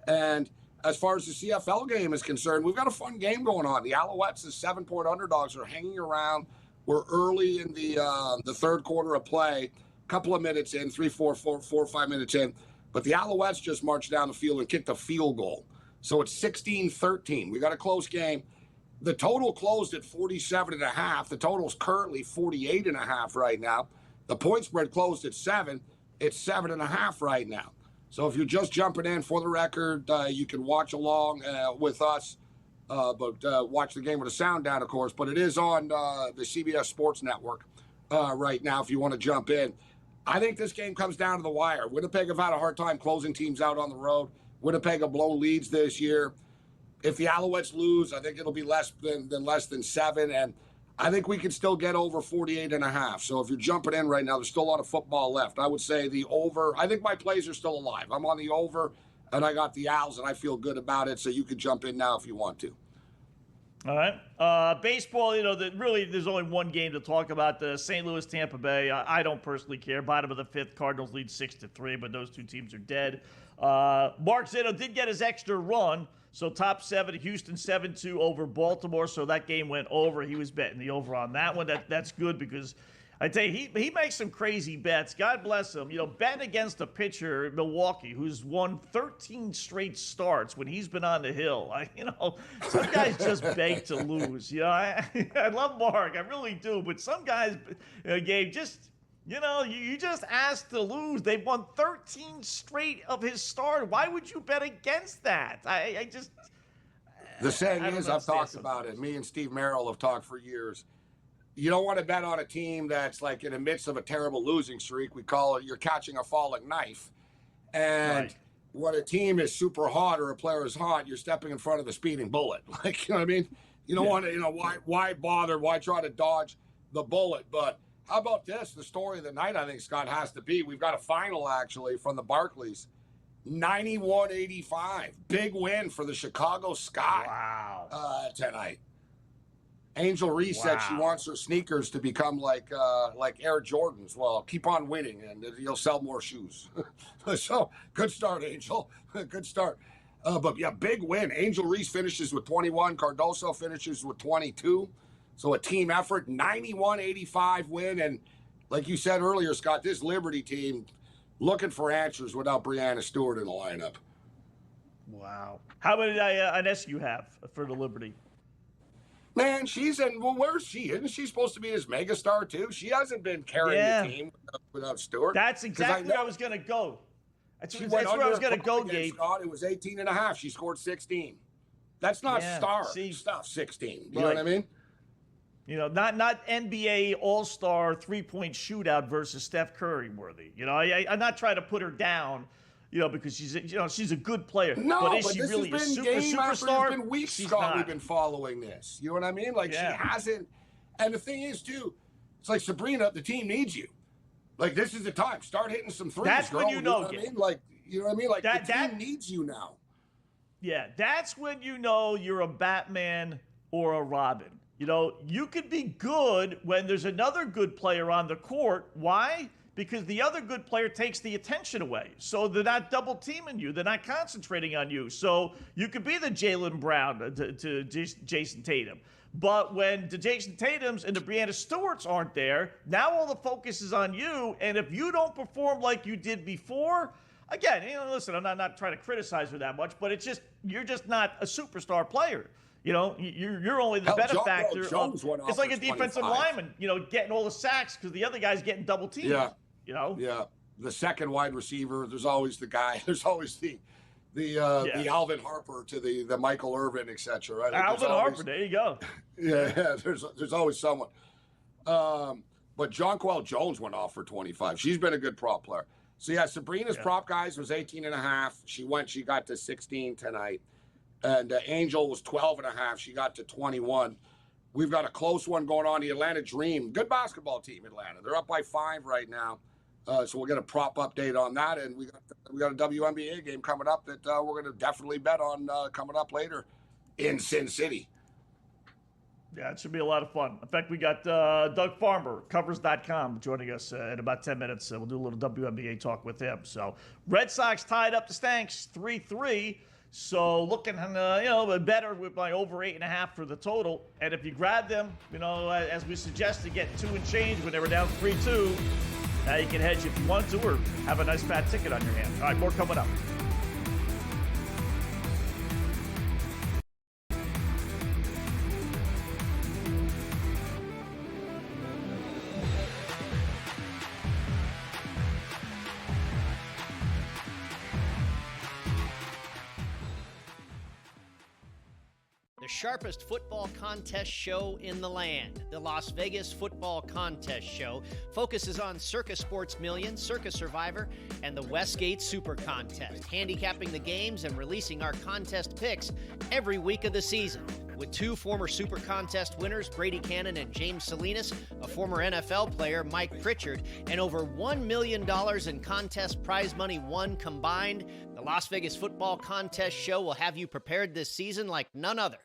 And as far as the CFL game is concerned, we've got a fun game going on. The Alouettes, the 7-point underdogs, are hanging around. We're early in the third quarter of play, a couple of minutes in, 4 or 5 minutes in. But the Alouettes just marched down the field and kicked a field goal. So it's 16-13. We got a close game. The total closed at 47.5. The total is currently 48.5 right now. The point spread closed at 7. It's 7.5 right now. So if you're just jumping in, for the record, you can watch along with us, but watch the game with the sound down, of course. But it is on the CBS Sports Network right now if you want to jump in. I think this game comes down to the wire. Winnipeg have had a hard time closing teams out on the road. Winnipeg have blown leads this year. If the Alouettes lose, I think it'll be less than 7, and I think we can still get over 48.5. So if you're jumping in right now, there's still a lot of football left. I would say the over. I think my plays are still alive. I'm on the over, and I got the Owls, and I feel good about it. So you can jump in now if you want to. All right. Baseball, there's only one game to talk about. The St. Louis, Tampa Bay. I don't personally care. Bottom of the 5th, Cardinals lead 6-3, but those two teams are dead. Mark Zeno did get his extra run. So top 7, Houston 7-2 over Baltimore. So that game went over. He was betting the over on that one. That's good because I tell you, he makes some crazy bets. God bless him. Betting against a pitcher, Milwaukee, who's won 13 straight starts when he's been on the hill. Some guys just beg to lose. I love Mark, I really do. But some guys, Gabe, just. You just asked to lose. They've won 13 straight of his start. Why would you bet against that? The saying is, I've talked about it. Me and Steve Merrill have talked for years. You don't want to bet on a team that's like in the midst of a terrible losing streak. We call it you're catching a falling knife. And when a team is super hot or a player is hot, you're stepping in front of the speeding bullet. You know what I mean? You don't want to, why bother? Why try to dodge the bullet? But how about this? The story of the night, I think, Scott, has to be, we've got a final, actually, from the Barclays. 91-85. Big win for the Chicago Sky tonight. Angel Reese said she wants her sneakers to become like Air Jordans. Well, keep on winning, and you'll sell more shoes. So, good start, Angel. Good start. But, yeah, big win. Angel Reese finishes with 21. Cardoso finishes with 22. So a team effort, 91-85 win. And like you said earlier, Scott, this Liberty team looking for answers without Breanna Stewart in the lineup. Wow. How many INS you have for the Liberty? Man, she's in. Well, where's she? Isn't she supposed to be this megastar too? She hasn't been carrying the team without Stewart. That's exactly where I was going to go. That's where I was going to go, Gabe. Scott, it was 18.5. She scored 16. That's not star stuff. 16. You know what I mean? You know, not NBA All-Star three-point shootout versus Steph Curry worthy. You know, I'm not trying to put her down. You know, because she's a good player. No, but is she really a superstar? It's been weeks, Scott, we've been following this. You know what I mean? Like, she hasn't. And the thing is, too, it's like, Sabrina, the team needs you. Like, this is the time. Start hitting some threes, That's girl. when you know. What I mean? Like, you know what I mean? Like, the team needs you now. Yeah, that's when you know you're a Batman or a Robin. You know, you could be good when there's another good player on the court. Why? Because the other good player takes the attention away. So they're not double teaming you. They're not concentrating on you. So you could be the Jaylen Brown to Jason Tatum. But when the Jason Tatums and the Breanna Stewarts aren't there, now all the focus is on you. And if you don't perform like you did before, again, you know, listen, I'm not trying to criticize her that much, but it's just, you're just not a superstar player. You know, you're only the benefactor. It's like a defensive lineman, you know, getting all the sacks because the other guy's getting double teamed. Yeah. You know? Yeah. The second wide receiver, there's always the guy. There's always the Alvin Harper to the Michael Irvin, etc. Right? Alvin Harper, there you go. Yeah. There's always someone. But Jonquel Jones went off for 25. She's been a good prop player. So yeah, Sabrina's prop guys was 18.5. She got to 16 tonight. And Angel was 12.5. She got to 21. We've got a close one going on. The Atlanta Dream, good basketball team, Atlanta. They're up by 5 right now. So we'll get a prop update on that. And we got a WNBA game coming up that we're going to definitely bet on coming up later in Sin City. Yeah, it should be a lot of fun. In fact, we got Doug Farmer, covers.com, joining us in about 10 minutes. We'll do a little WNBA talk with him. So Red Sox tied up the Stanks 3-3. So looking, better with my over 8.5 for the total. And if you grab them, as we suggested, get 2 and change when they were down 3-2. Now you can hedge if you want to, or have a nice fat ticket on your hand. All right, more coming up. The sharpest football contest show in the land. The Las Vegas Football Contest Show focuses on Circus Sports Million, Circus Survivor, and the Westgate Super Contest, handicapping the games and releasing our contest picks every week of the season. With 2 former Super Contest winners, Brady Cannon and James Salinas, a former NFL player, Mike Pritchard, and over $1 million in contest prize money won combined, the Las Vegas Football Contest Show will have you prepared this season like none other.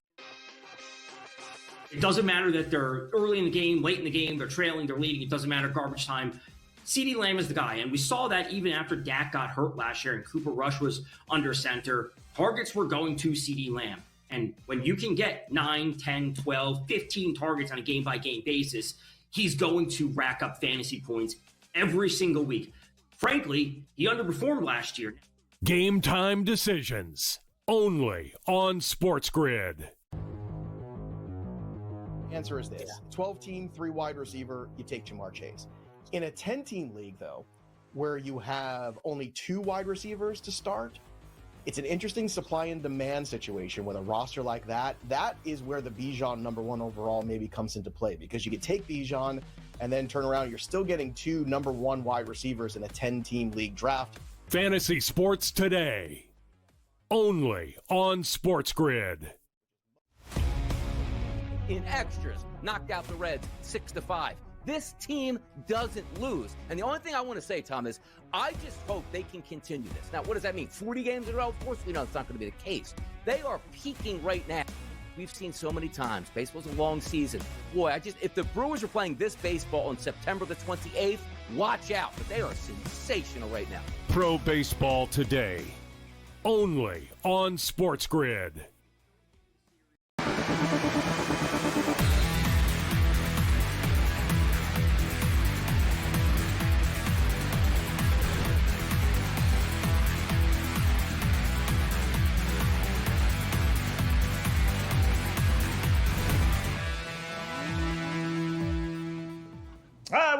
It doesn't matter that they're early in the game, late in the game, they're trailing, they're leading. It doesn't matter garbage time. CeeDee Lamb is the guy, and we saw that even after Dak got hurt last year and Cooper Rush was under center. Targets were going to CeeDee Lamb. And when you can get 9, 10, 12, 15 targets on a game-by-game basis, he's going to rack up fantasy points every single week. Frankly, he underperformed last year. Game time decisions, only on SportsGrid. Answer is this. 12-team, 3 wide receiver, you take Jamar Chase. In a 10-team league, though, where you have only 2 wide receivers to start, it's an interesting supply and demand situation with a roster like that. That is where the Bijan number 1 overall maybe comes into play, because you could take Bijan and then turn around. You're still getting 2 number 1 wide receivers in a 10-team league draft. Fantasy Sports Today, only on SportsGrid. In extras, knocked out the Reds 6-5. This team doesn't lose. And the only thing I want to say, Tom, is I just hope they can continue this. Now, what does that mean? 40 games in a row? Of course we know it's not going to be the case. They are peaking right now. We've seen so many times. Baseball's a long season. Boy, if the Brewers were playing this baseball on September the 28th, watch out. But they are sensational right now. Pro Baseball Today, only on SportsGrid.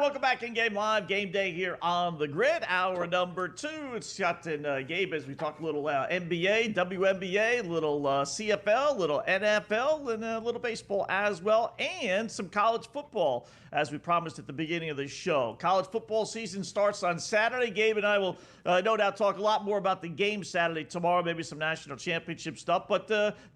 welcome back in Game Live. Game Day here on the Grid. Hour number 2. It's Scott and Gabe as we talk a little NBA, WNBA, a little CFL, a little NFL, and a little baseball as well, and some college football, as we promised at the beginning of the show. College football season starts on Saturday. Gabe and I will no doubt talk a lot more about the game Saturday, tomorrow, maybe some national championship stuff. But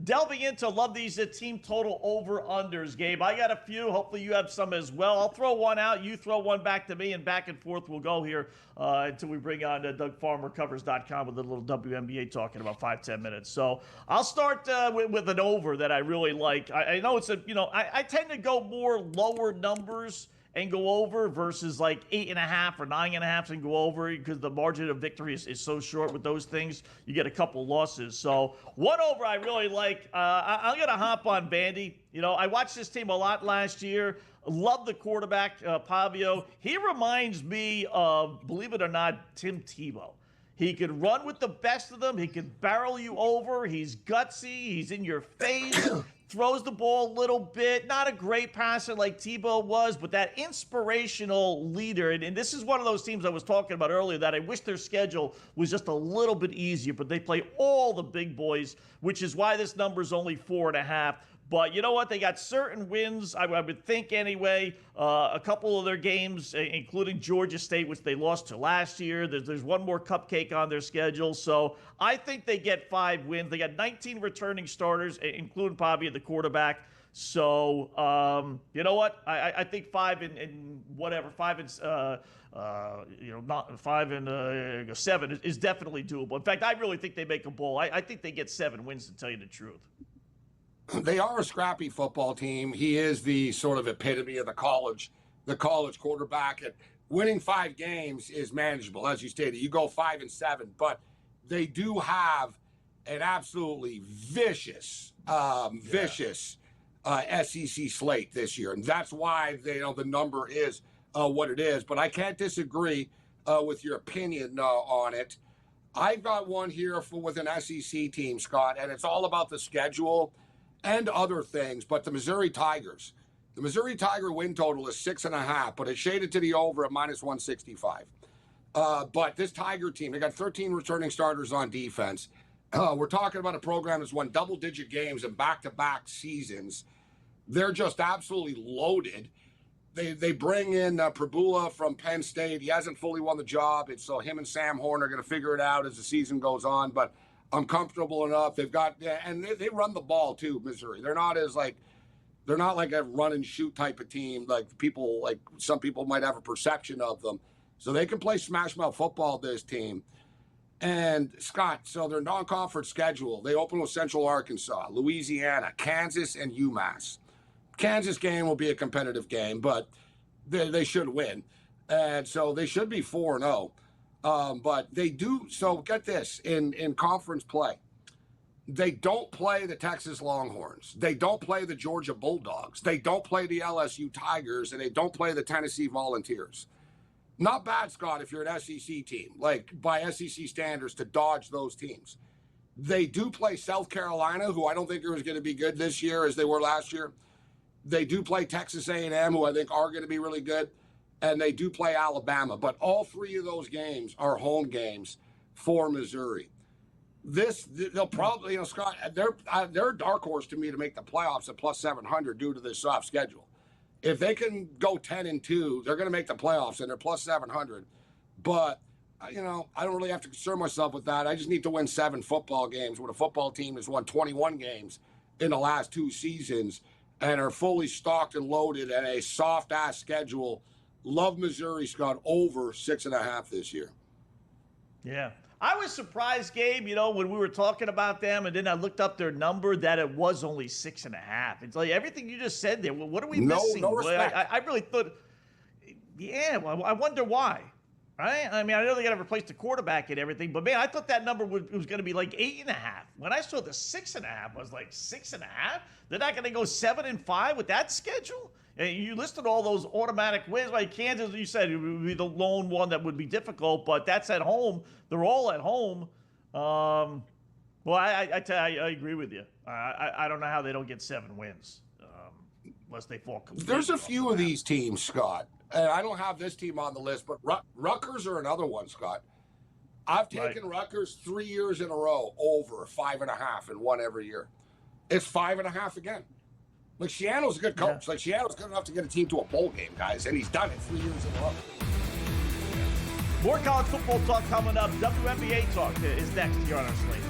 delving into love these team total over-unders, Gabe. I got a few. Hopefully you have some as well. I'll throw one out. You throw one back to me, and back and forth we'll go here until we bring on DougFarmerCovers.com with a little WNBA talk in about 5-10 minutes. So I'll start with an over that I really like. I know it's I tend to go more lower numbers and go over versus like 8.5 or 9.5 and go over, because the margin of victory is so short with those things. You get a couple losses. So one over I really like. I'm going to hop on Vandy. I watched this team a lot last year. Love the quarterback, Pavio. He reminds me of, believe it or not, Tim Tebow. He could run with the best of them. He could barrel you over. He's gutsy. He's in your face. Throws the ball a little bit. Not a great passer like Tebow was, but that inspirational leader. And this is one of those teams I was talking about earlier that I wish their schedule was just a little bit easier, but they play all the big boys, which is why this number is only 4.5. But you know what? They got certain wins, I would think anyway. A couple of their games, including Georgia State, which they lost to last year. There's one more cupcake on their schedule. So I think they get 5 wins. They got 19 returning starters, including Pavia, the quarterback. So you know what? I think 5 and whatever, 5 and not 5 and 7 is definitely doable. In fact, I really think they make a bowl. I think they get 7 wins, to tell you the truth. They are a scrappy football team. He is the sort of epitome of the college quarterback. And winning 5 games is manageable, as you stated. You go 5 and 7, but they do have an absolutely vicious SEC slate this year, and that's why the number is what it is. But I can't disagree with your opinion on it. I've got one here with an SEC team, Scott, and it's all about the schedule and other things, but the Missouri Tigers. The Missouri Tiger win total is 6.5, but it's shaded to the over at -165. But this Tiger team, they got 13 returning starters on defense. We're talking about a program that's won double-digit games in back-to-back seasons. They're just absolutely loaded. They bring in Prabula from Penn State. He hasn't fully won the job, and so him and Sam Horn are going to figure it out as the season goes on, but I'm comfortable enough. They've got, and they run the ball too, Missouri. They're not like a run and shoot type of team like some people might have a perception of them. So they can play smash mouth football, this team. And Scott, so their non-conference schedule, they open with Central Arkansas, Louisiana, Kansas, and UMass. Kansas game will be a competitive game, but they should win. And so they should be 4-0. But they do, so get this, in conference play, they don't play the Texas Longhorns. They don't play the Georgia Bulldogs. They don't play the LSU Tigers, and they don't play the Tennessee Volunteers. Not bad, Scott, if you're an SEC team, like by SEC standards, to dodge those teams. They do play South Carolina, who I don't think are as going to be good this year as they were last year. They do play Texas A&M, who I think are going to be really good. And they do play Alabama, but all 3 of those games are home games for Missouri. They'll probably, Scott, they're a dark horse to me to make the playoffs at +700 due to this soft schedule. If they can go 10-2, they're going to make the playoffs, and they're +700. But I don't really have to concern myself with that. I just need to win 7 football games when a football team has won 21 games in the last 2 seasons and are fully stocked and loaded and a soft-ass schedule. Love Missouri, Scott, over 6.5 this year. Yeah. I was surprised, Gabe, when we were talking about them, and then I looked up their number, that it was only 6.5. It's like everything you just said there. Well, what are we missing? No respect. I really thought, well, I wonder why. Right? I mean, I know they got to replace the quarterback and everything, but man, I thought that number was going to be like 8.5. When I saw the 6.5, I was like, 6.5? They're not going to go 7-5 with that schedule? And you listed all those automatic wins. Like Kansas, you said it would be the lone one that would be difficult, but that's at home. They're all at home. Well, I agree with you. I don't know how they don't get 7 wins. unless they fall completely There's a off few the of map. these teams, Scott, and I don't have this team on the list, but Rutgers are another one, Scott. I've taken Rutgers 3 years in a row over 5.5 and won every year. It's 5.5 again. Like, Shiano's a good coach. Like, Shiano's good enough to get a team to a bowl game, guys, and he's done it 3 years in a row. More college football talk coming up. WNBA talk is next here on our slate.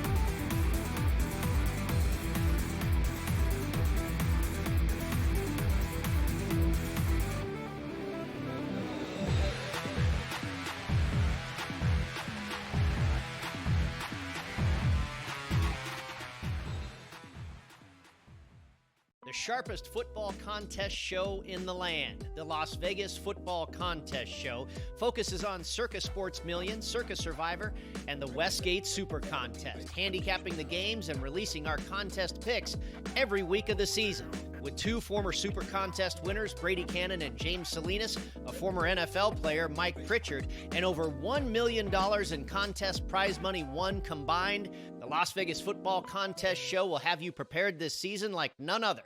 The sharpest football contest show in the land, the Las Vegas Football Contest Show, focuses on Circus Sports Million, Circus Survivor, and the Westgate Super Contest, handicapping the games and releasing our contest picks every week of the season. With two former Super Contest winners, Brady Cannon and James Salinas, a former NFL player, Mike Pritchard, and over $1 million in contest prize money won combined, the Las Vegas Football Contest Show will have you prepared this season like none other.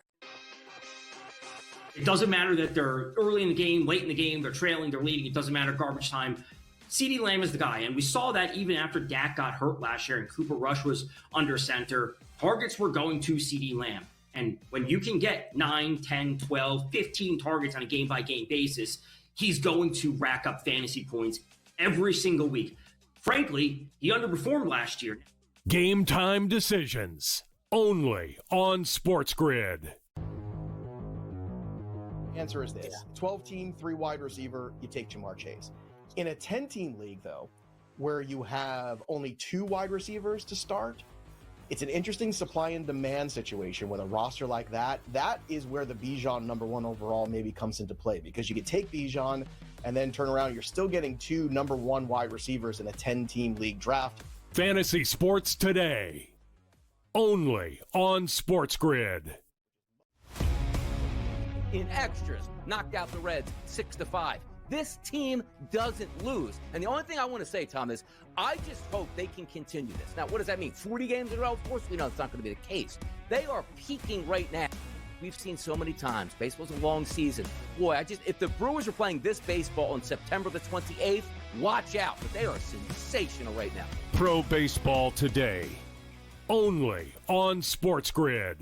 It doesn't matter that they're early in the game, late in the game, they're trailing, they're leading. It doesn't matter, garbage time. CeeDee Lamb is the guy, and we saw that even after Dak got hurt last year and Cooper Rush was under center. Targets were going to CeeDee Lamb. And when you can get 9, 10, 12, 15 targets on a game-by-game basis, he's going to rack up fantasy points every single week. Frankly, he underperformed last year. Game time decisions, only on SportsGrid. Answer is this: 12-team, 3 wide receiver, you take Jamar Chase. In a 10-team league, though, where you have only 2 wide receivers to start, it's an interesting supply and demand situation with a roster like that. That is where the Bijan number 1 overall maybe comes into play, because you could take Bijan and then turn around, you're still getting 2 number 1 wide receivers in a 10-team league draft. Fantasy sports today, only on SportsGrid. In extras, knocked out the Reds 6-5. This team doesn't lose. And the only thing I want to say, Tom, is I just hope they can continue this. Now, what does that mean? 40 games in a row? Of course we know it's not going to be the case. They are peaking right now. We've seen so many times. Baseball's a long season. Boy, if the Brewers are playing this baseball on September the 28th, watch out. But they are sensational right now. Pro baseball today, only on SportsGrid.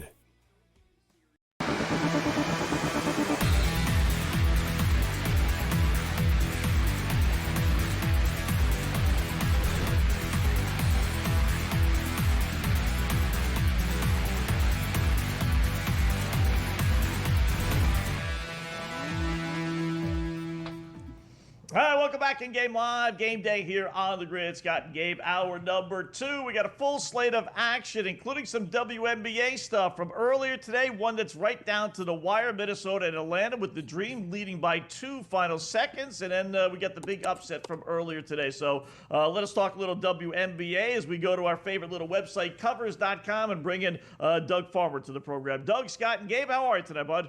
All right, welcome back in Game Live. Game Day here on the Grid. Scott and Gabe, hour number 2. We got a full slate of action, including some WNBA stuff from earlier today. One that's right down to the wire, Minnesota and Atlanta, with the Dream leading by 2 final seconds. And then we got the big upset from earlier today. So let us talk a little WNBA as we go to our favorite little website, covers.com, and bring in Doug Farmer to the program. Doug, Scott, and Gabe, how are you today, bud?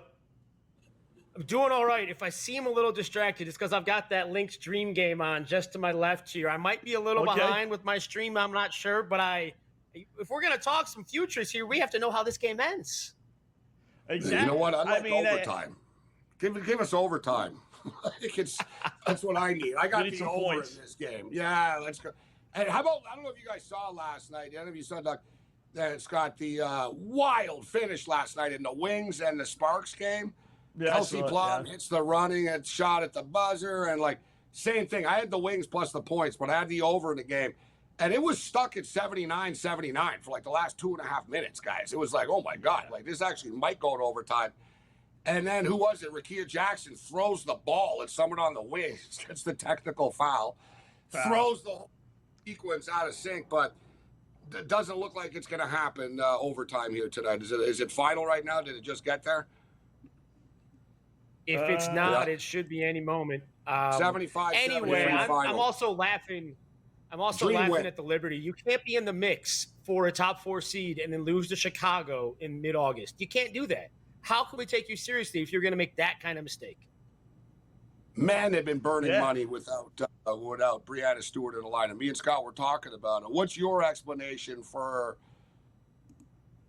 I'm doing all right. If I seem a little distracted, it's because I've got that Lynx Dream game on just to my left here. I might be a little behind with my stream. I'm not sure, but if we're going to talk some futures here, we have to know how this game ends. Exactly. You know what? I like overtime. Give us overtime. That's what I need. I got the over points in this game. Yeah, let's go. And how about, I don't know if you guys saw last night. Any of you saw, Doug, Scott, the wild finish last night in the Wings and the Sparks game? Yeah, Kelsey Plum hits the running and shot at the buzzer, and same thing. I had the Wings plus the points, but I had the over in the game, and it was stuck at 79-79 for the last 2.5 minutes, guys. It was oh my God, this actually might go to overtime. And then who was it? Rakia Jackson throws the ball at someone on the Wings, gets the technical foul. Throws the whole sequence out of sync, but it doesn't look like it's going to happen overtime here tonight. Is it final right now? Did it just get there? If it's not, it should be any moment. 75. Anyway, I'm also laughing. I'm also laughing at the Liberty. You can't be in the mix for a top 4 seed and then lose to Chicago in mid-August. You can't do that. How can we take you seriously if you're going to make that kind of mistake? Man, they've been burning money without Breanna Stewart in the lineup. Me and Scott were talking about it. What's your explanation for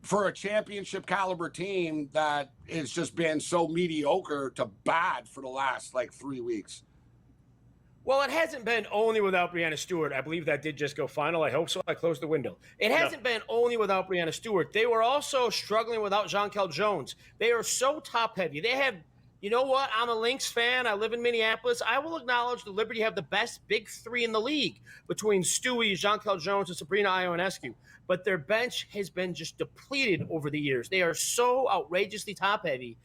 for a championship caliber team that has just been so mediocre to bad for the last 3 weeks? Well, it hasn't been only without Breanna Stewart. I believe that did just go final. I hope so. I closed the window. It hasn't been only without Breanna Stewart. They were also struggling without Jonquel Jones. They are so top heavy. They have, you know what? I'm a Lynx fan. I live in Minneapolis. I will acknowledge the Liberty have the best big three in the league between Stewie, Jonquel Jones, and Sabrina Ionescu. But their bench has been just depleted over the years. They are so outrageously top heavy.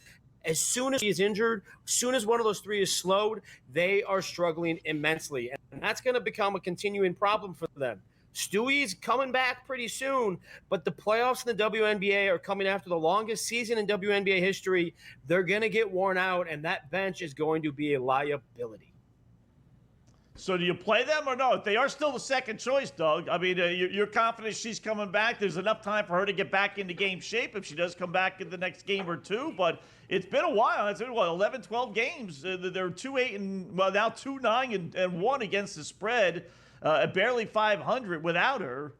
As soon as he is injured, as soon as one of those three is slowed, they are struggling immensely. And that's going to become a continuing problem for them. Stewie's coming back pretty soon, but the playoffs in the WNBA are coming after the longest season in WNBA history. They're going to get worn out, and that bench is going to be a liability. So do you play them or no? They are still the second choice, Doug. I mean, you're confident she's coming back. There's enough time for her to get back into game shape if she does come back in the next game or two. But it's been a while. It's been, 11, 12 games. They're 2-8 and, now 2-9 and 1 against the spread. Barely 500 without her.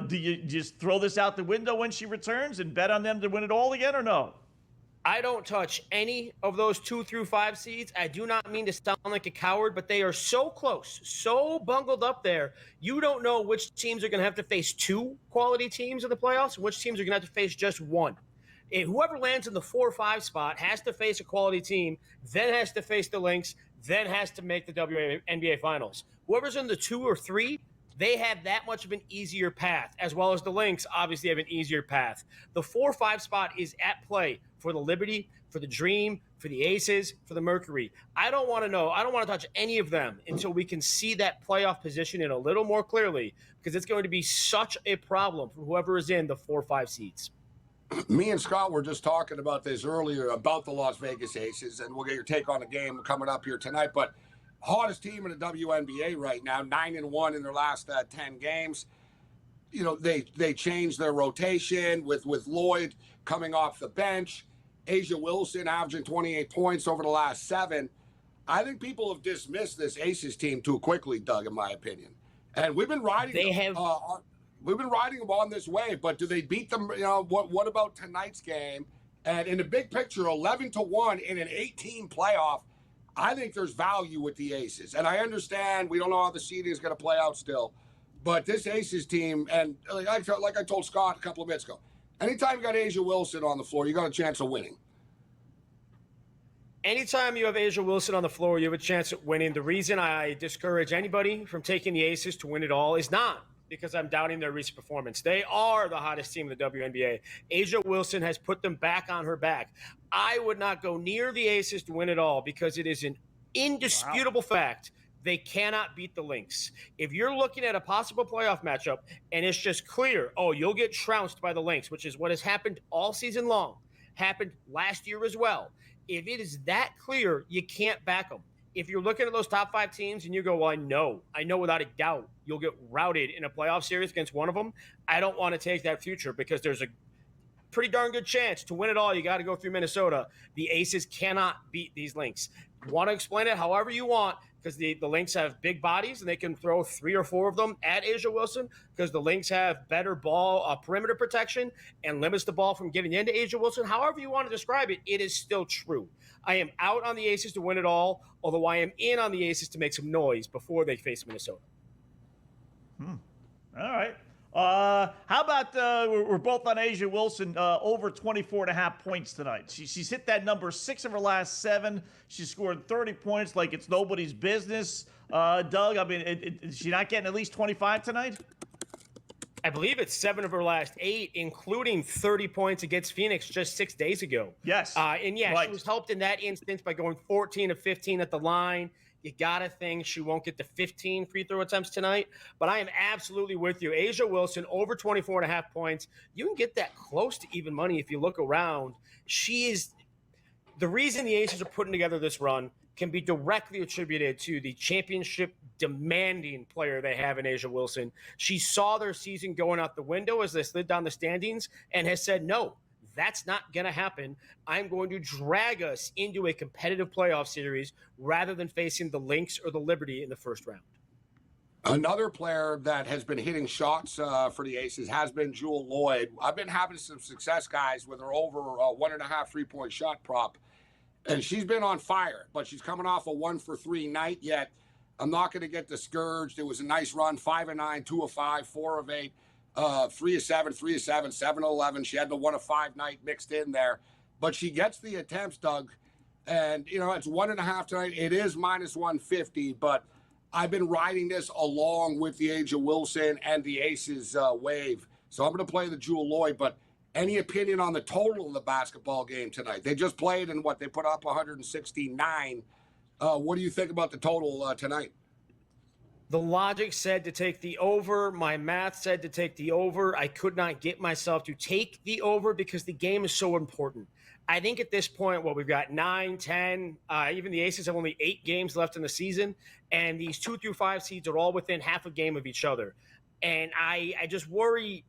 Do you just throw this out the window when she returns and bet on them to win it all again or no? I don't touch any of those 2 through 5 seeds. I do not mean to sound like a coward, but they are so close, so bungled up there. You don't know which teams are going to have to face 2 quality teams in the playoffs and which teams are going to have to face just 1. And whoever lands in the 4 or 5 spot has to face a quality team, then has to face the Lynx, then has to make the WNBA Finals. Whoever's in the 2 or 3, they have that much of an easier path, as well as the Lynx obviously have an easier path. The 4-5 spot is at play for the Liberty, for the Dream, for the Aces, for the Mercury. I don't want to know. I don't want to touch any of them until we can see that playoff position in a little more clearly, because it's going to be such a problem for whoever is in the 4-5 seeds. Me and Scott were just talking about this earlier about the Las Vegas Aces, and we'll get your take on the game coming up here tonight. But hottest team in the WNBA right now, 9-1 in their last 10 games. You know, they changed their rotation with Lloyd coming off the bench, Asia Wilson averaging 28 points over the last 7. I think people have dismissed this Aces team too quickly, Doug, in my opinion. And we've been riding we've been riding them on this wave, but do they beat them? You know, what about tonight's game? And in the big picture, 11-1 in an 18 playoff, I think there's value with the Aces. And I understand we don't know how the seeding is going to play out still. But this Aces team, and like I told Scott a couple of minutes ago, anytime you got Asia Wilson on the floor, you got a chance of winning. Anytime you have Asia Wilson on the floor, you have a chance at winning. The reason I discourage anybody from taking the Aces to win it all is not because I'm doubting their recent performance. They are the hottest team in the WNBA. Asia Wilson has put them back on her back. I would not go near the Aces to win it all because it is an indisputable fact they cannot beat the Lynx. If you're looking at a possible playoff matchup and it's just clear, you'll get trounced by the Lynx, which is what has happened all season long, happened last year as well. If it is that clear, you can't back them. If you're looking at those top 5 teams and you go, well, I know without a doubt you'll get routed in a playoff series against one of them, I don't want to take that future because there's a pretty darn good chance to win it all. You got to go through Minnesota. The Aces cannot beat these Lynx. You want to explain it however you want, because the Lynx have big bodies and they can throw 3 or 4 of them at Asia Wilson because the Lynx have better ball perimeter protection and limits the ball from getting into Asia Wilson. However you want to describe it, it is still true. I am out on the Aces to win it all, although I am in on the Aces to make some noise before they face Minnesota. All right. How about we're both on Asia Wilson over 24.5 points tonight. She's hit that number 6 of her last 7. She scored 30 points like it's nobody's business. Doug, I mean, is she not getting at least 25 tonight? I believe it's 7 of her last 8, including 30 points against Phoenix just 6 days ago. Yes. Right. She was helped in that instance by going 14 of 15 at the line. You got to think she won't get the 15 free throw attempts tonight. But I am absolutely with you. Asia Wilson, over 24.5 points. You can get that close to even money if you look around. She is – the reason the Aces are putting together this run can be directly attributed to the championship-demanding player they have in Asia Wilson. She saw their season going out the window as they slid down the standings and has said, no, that's not going to happen. I'm going to drag us into a competitive playoff series rather than facing the Lynx or the Liberty in the first round. Another player that has been hitting shots for the Aces has been Jewel Lloyd. I've been having some success, guys, with her over 1.5 3-point shot prop. And she's been on fire, but she's coming off a 1-for-3 night yet. I'm not going to get discouraged. It was a nice run, 5 of 9, 2 of 5, 4 of 8, 3 of 7, 3 of 7, 7 of 11. She had the 1 of 5 night mixed in there. But she gets the attempts, Doug. And, you know, it's 1.5 tonight. It is minus 150, but I've been riding this along with the A'ja Wilson and the Aces wave. So I'm going to play the Jewel Lloyd. But any opinion on the total of the basketball game tonight? They just played and they put up 169. What do you think about the total tonight? The logic said to take the over. My math said to take the over. I could not get myself to take the over because the game is so important. I think at this point, we've got 9, 10, even the Aces have only 8 games left in the season, and these 2 through 5 seeds are all within half a game of each other. And I just worry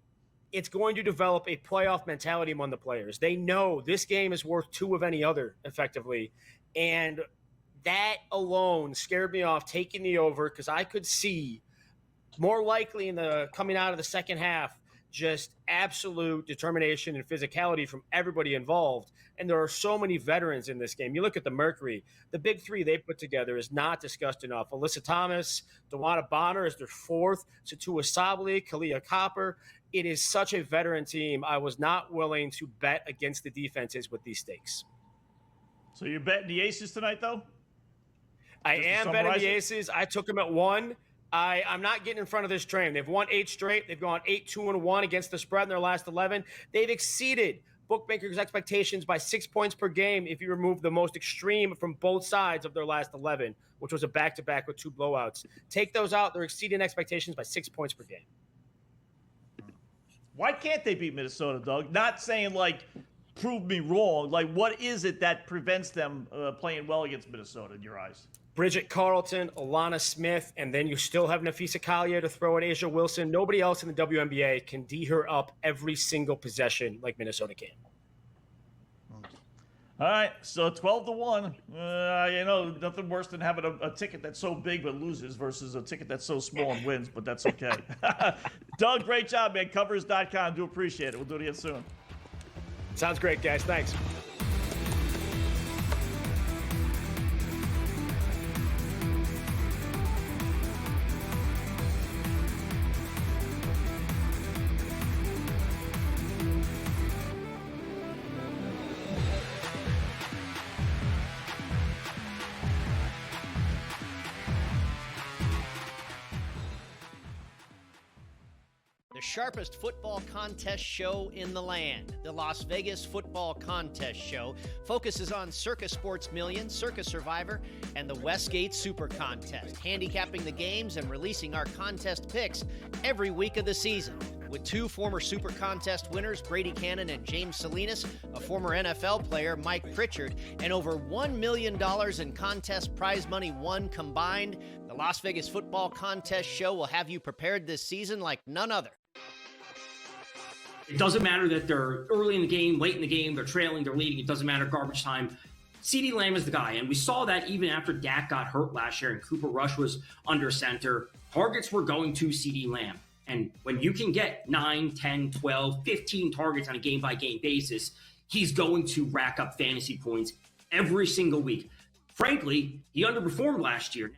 it's going to develop a playoff mentality among the players. They know this game is worth 2 of any other, effectively. And that alone scared me off taking the over because I could see more likely in the coming out of the second half just absolute determination and physicality from everybody involved. And there are so many veterans in this game. You look at the Mercury, the big 3 they put together is not discussed enough. Alyssa Thomas, Dewana Bonner is their 4th, Satua Sabally, Kalia Copper. It is such a veteran team. I was not willing to bet against the defenses with these stakes. So you're betting the Aces tonight, though? I am betting the Aces. I took them at 1. I'm not getting in front of this train. They've won 8 straight. They've gone 8-2-1 against the spread in their last 11. They've exceeded bookmakers' expectations by 6 points per game if you remove the most extreme from both sides of their last 11, which was a back-to-back with 2 blowouts. Take those out. They're exceeding expectations by 6 points per game. Why can't they beat Minnesota, Doug? Not saying, prove me wrong. What is it that prevents them playing well against Minnesota in your eyes? Bridget Carlton, Alana Smith, and then you still have Nafisa Collier to throw at A'ja Wilson. Nobody else in the WNBA can D her up every single possession like Minnesota can. All right, so 12-1. Nothing worse than having a ticket that's so big but loses versus a ticket that's so small and wins, but that's okay. Doug, great job, man. Covers.com. Do appreciate it. We'll do it again soon. Sounds great, guys. Thanks. The sharpest football contest show in the land, the Las Vegas Football Contest Show, focuses on Circa Sports Million, Circa Survivor, and the Westgate Super Contest, handicapping the games and releasing our contest picks every week of the season. With 2 former Super Contest winners, Brady Cannon and James Salinas, a former NFL player, Mike Pritchard, and over $1 million in contest prize money won combined, the Las Vegas Football Contest Show will have you prepared this season like none other. It doesn't matter that they're early in the game, late in the game, they're trailing, they're leading. It doesn't matter garbage time. CeeDee Lamb is the guy. And we saw that even after Dak got hurt last year and Cooper Rush was under center. Targets were going to CeeDee Lamb. And when you can get 9, 10, 12, 15 targets on a game-by-game basis, he's going to rack up fantasy points every single week. Frankly, he underperformed last year.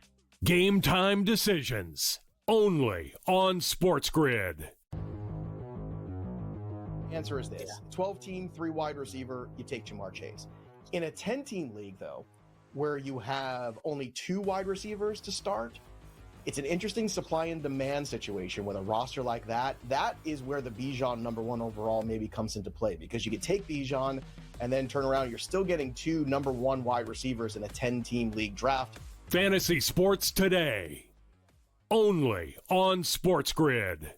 Game time decisions. Only on SportsGrid. Answer is this. 12-team, 3 wide receiver, you take Jamar Chase. In a 10-team league, though, where you have only 2 wide receivers to start, it's an interesting supply and demand situation with a roster like that. That is where the Bijan number 1 overall maybe comes into play, because you could take Bijan and then turn around. You're still getting 2 number 1 wide receivers in a 10-team league draft. Fantasy sports today. Only on SportsGrid.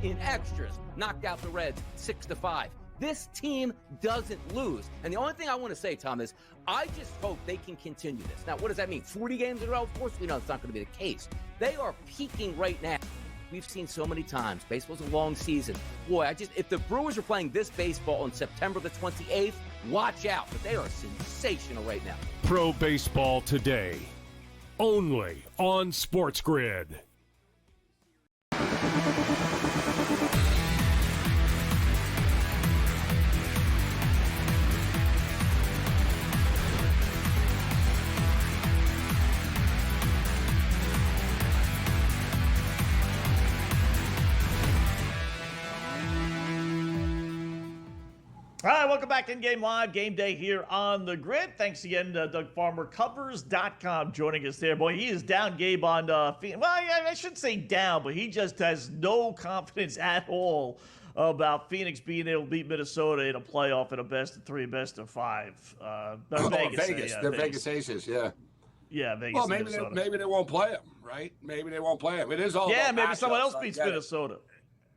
In extras, knocked out the Reds 6-5. This team doesn't lose. And the only thing I want to say, Tom, is I just hope they can continue this. Now, what does that mean? 40 games in a row? Of course we know it's not going to be the case. They are peaking right now. We've seen so many times. Baseball's a long season. Boy, if the Brewers are playing this baseball on September the 28th, watch out. But they are sensational right now. Pro Baseball Today. only on SportsGrid. All right, welcome back to In-Game Live. Game Day here on the Grid. Thanks again to Doug Farmer, Covers.com, joining us there. Boy, he is down, Gabe, on Phoenix. Well, I shouldn't say down, but he just has no confidence at all about Phoenix being able to beat Minnesota in a playoff in a best-of-3, best-of-5. Vegas. They're Vegas Aces, yeah. Yeah, Vegas. Well, maybe they won't play him, right? Maybe they won't play him. It is all about maybe someone matchups, else beats Minnesota.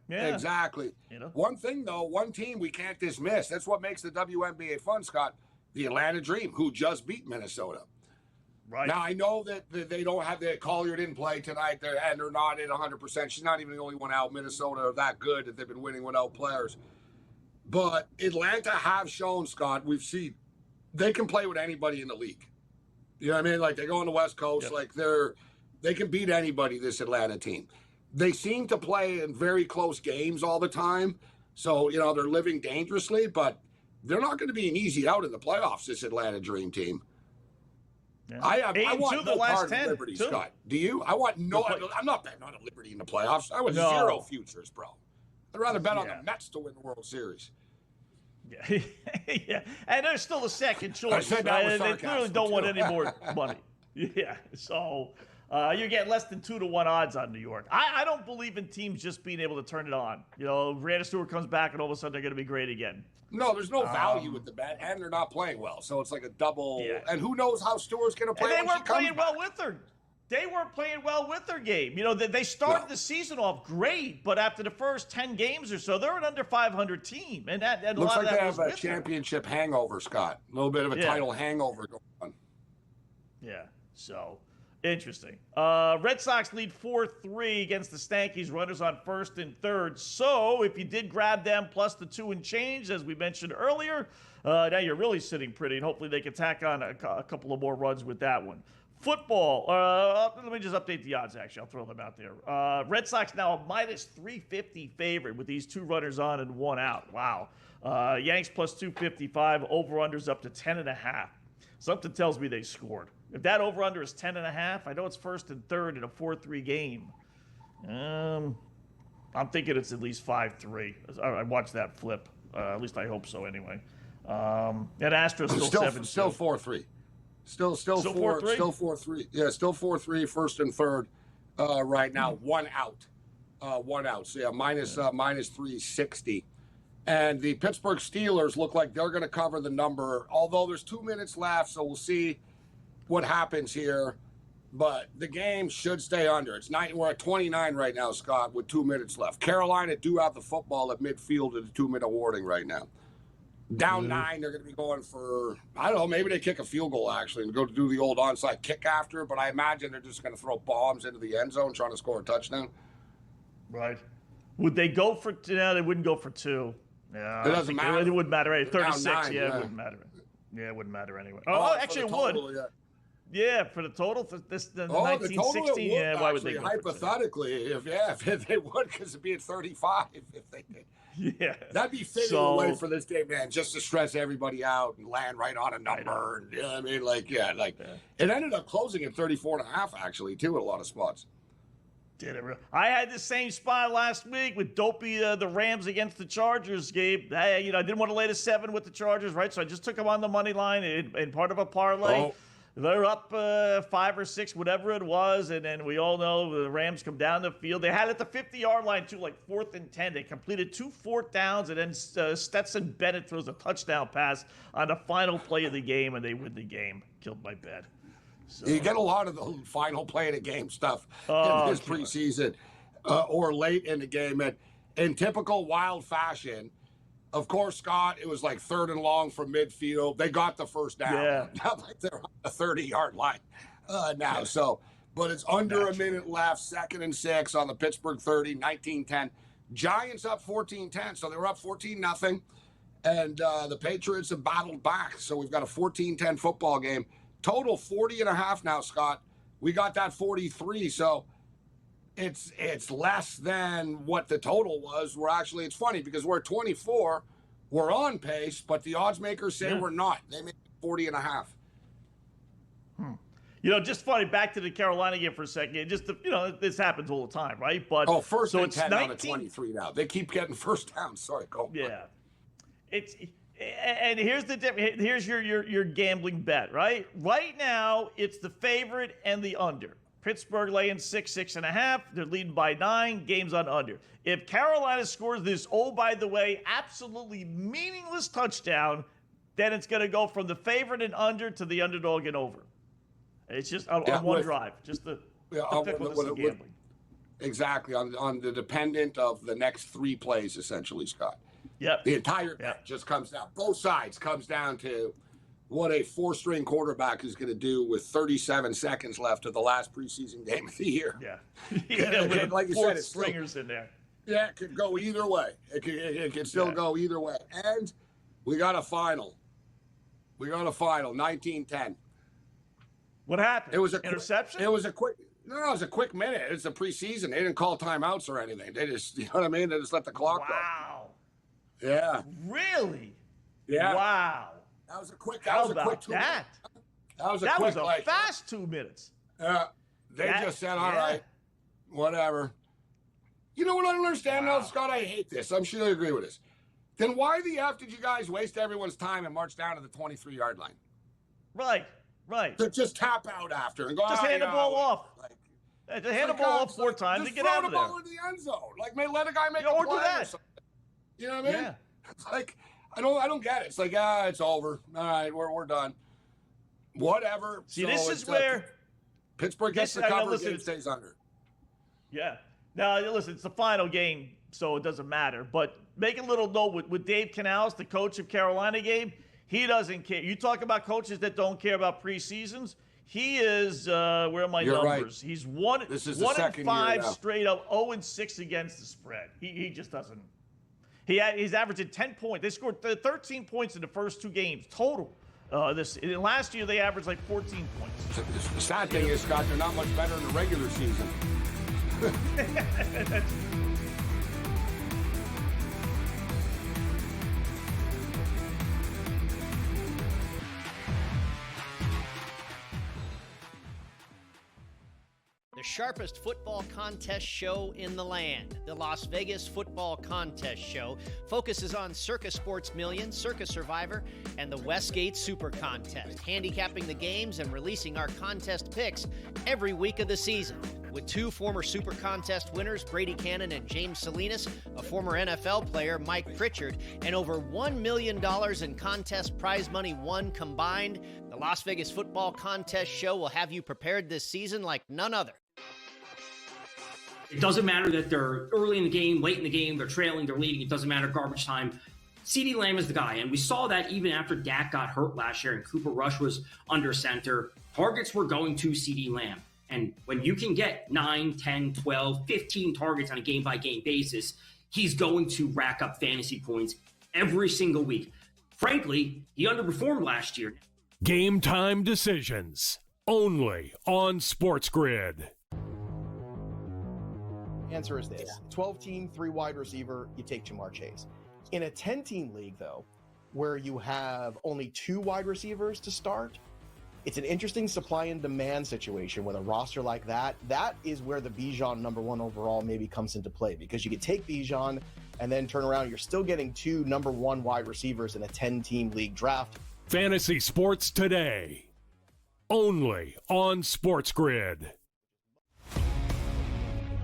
Yeah. Exactly. One thing, though, one team we can't dismiss. That's what makes the WNBA fun, Scott. The Atlanta Dream, who just beat Minnesota. Right. Now, I know that they don't have the Collier didn't play tonight, and they're not at 100%. She's not even the only one out. Minnesota are that good that they've been winning without players. But Atlanta have shown, Scott, we've seen they can play with anybody in the league. You know what I mean? Like, they go on the West Coast, like they can beat anybody, this Atlanta team. They seem to play in very close games all the time. So, they're living dangerously, but they're not going to be an easy out in the playoffs, this Atlanta Dream team. Yeah. I want no part of Liberty, Scott. Do you? I want no. I'm not betting on a Liberty in the playoffs. I was zero futures, bro. I'd rather bet on the Mets to win the World Series. Yeah, yeah. And they're still a second choice. I said that with they clearly don't want any more money. Yeah, so you're getting less than 2-1 odds on New York. I don't believe in teams just being able to turn it on. Brandon Stewart comes back and all of a sudden they're going to be great again. No, there's no value with the bet, and they're not playing well. So it's like a double. Yeah. And who knows how Stewart's going to play? And they weren't playing well with her. They weren't playing well with their game. They started the season off great, but after the first 10 games or so, they're an under 500 team, and that looks a lot like of that they was have a with championship hangover, Scott. A little bit of a title hangover going on. Yeah. So. Interesting. Red Sox lead 4-3 against the Stankies, runners on first and third. So if you did grab them plus the 2 and change, as we mentioned earlier, now you're really sitting pretty, and hopefully they can tack on a couple of more runs with that one. Football, let me just update the odds, actually. I'll throw them out there. Red Sox now a minus 350 favorite with these 2 runners on and 1 out. Wow. Yanks plus 255, over-unders up to 10.5. Something tells me they scored. If that over-under is 10.5, I know it's first and third in a 4-3 game. I'm thinking it's at least 5-3. I watched that flip. At least I hope so anyway. And Astros still 7-2. Still 4-3. Still 4-3? Still 4-3. Yeah, still 4-3, first and third right now. 1 out. 1 out. So, minus 360. And the Pittsburgh Steelers look like they're going to cover the number, although there's 2 minutes left, so we'll see what happens here. But the game should stay under. We're at 29 right now, Scott, with 2 minutes left. Carolina do have the football at midfield at the 2-minute warning right now. Down 9, they're going to be going for, I don't know, maybe they kick a field goal, actually, and go to do the old onside kick after. But I imagine they're just going to throw bombs into the end zone trying to score a touchdown. Right. Would they go for, they wouldn't go for 2. Yeah, it doesn't matter. It wouldn't matter. 36, 9, it wouldn't matter. Yeah, it wouldn't matter anyway. Oh, actually, it would. Yeah, for the total, for this the 1916. Yeah, why would they go hypothetically, if they would, because it'd be at 35 if they did. Yeah, that'd be fitting away for this game, man. Just to stress everybody out and land right on a number. And, you know what I mean? It ended up closing at 34.5 actually too at a lot of spots. Did it really? I had the same spot last week with Dopey, the Rams against the Chargers, Gabe. I didn't want to lay the 7 with the Chargers, right? So I just took them on the money line in part of a parlay. Oh. They're up 5 or 6, whatever it was, and then we all know the Rams come down the field. They had it at the 50-yard line, too, like 4th and 10. They completed 2 4th downs, and then Stetson Bennett throws a touchdown pass on the final play of the game, and they win the game. Killed my bet. So. You get a lot of the final play of the game stuff in this preseason or late in the game. And in typical Wild fashion, of course, Scott, it was like 3rd and long from midfield. They got the first down. Yeah. Not like they're on the 30-yard line now. So, but it's under a minute left, 2nd and 6 on the Pittsburgh 30, 19-10. Giants up 14-10, so they were up 14-0. And the Patriots have battled back. So we've got a 14-10 football game. Total 40.5 now, Scott. We got that 43, so it's less than what the total was. It's funny because we're at 24, we're on pace, but the odds makers say we're not. They made 40 and a half. Just funny, back to the Carolina game for a second. This happens all the time, right? But first so and it's 10 19 out of 23 now. They keep getting first down. Sorry, go. Yeah. And here's the difference. Here's your gambling bet, right? Right now, it's the favorite and the under. Pittsburgh laying 6.5. They're leading by 9. Game's on under. If Carolina scores this, by the way, absolutely meaningless touchdown, then it's going to go from the favorite and under to the underdog and over. It's just on one drive. Just the fickleness of gambling. Exactly, on the dependent of the next 3 plays, essentially, Scott. Yep. The entire bet just comes down. Both sides comes down to what a 4-string quarterback is going to do with 37 seconds left of the last preseason game of the year. Yeah. Like you said, it's stringers in there. Yeah, it could go either way. It could still go either way. And we got a final. 19-10. What happened? It was an interception? It was a quick minute. It's a preseason. They didn't call timeouts or anything. They just, you know what I mean? They just let the clock go. Wow. Yeah. Really? Yeah. Wow. That was a quick. How was about a quick 2 that? minutes. That was a that quick. was a like, fast 2 minutes. They just said, "All right, whatever." You know what I don't understand now, Scott? I hate this. I'm sure you agree with this. Then why the F did you guys waste everyone's time and march down to the 23-yard line? Right. To just tap out after and go. Just hand the ball off. Just hand the ball off 4 times and get out of there. Throw the ball in the end zone. Let a guy make a or play do that. or something. You know what I mean? Yeah. It's like I don't get it. It's like it's over. All right, we're done. Whatever. See, so this is where Pittsburgh gets the cover, game stays under. Yeah. Now listen, it's the final game, so it doesn't matter. But make a little note with Dave Canales, the coach of Carolina game. He doesn't care. You talk about coaches that don't care about preseasons. He is. Where are my numbers? Right. He's 1 and 5 straight up, 0-6 against the spread. He just doesn't. He's averaging 10 points. They scored 13 points in the first 2 games total. Last year they averaged like 14 points. The sad thing is, Scott, they're not much better in the regular season. The sharpest football contest show in the land, the Las Vegas Football Contest Show, focuses on Circa Sports Million, Circa Survivor, and the Westgate Super Contest, handicapping the games and releasing our contest picks every week of the season. With 2 former Super Contest winners, Brady Cannon and James Salinas, a former NFL player, Mike Pritchard, and over $1 million in contest prize money won combined, the Las Vegas Football Contest Show will have you prepared this season like none other. It doesn't matter that they're early in the game, late in the game, they're trailing, they're leading. It doesn't matter, garbage time. CeeDee Lamb is the guy, and we saw that even after Dak got hurt last year and Cooper Rush was under center. Targets were going to CeeDee Lamb. And when you can get 9, 10, 12, 15 targets on a game-by-game basis, he's going to rack up fantasy points every single week. Frankly, he underperformed last year. Game time decisions, only on SportsGrid. Answer is this. 12-team, 3 wide receiver, you take Jamar Chase. In a 10-team league, though, where you have only 2 wide receivers to start, it's an interesting supply and demand situation with a roster like that. That is where the Bijan number 1 overall maybe comes into play, because you could take Bijan and then turn around. You're still getting 2 number 1 wide receivers in a 10-team league draft. Fantasy sports today, only on SportsGrid.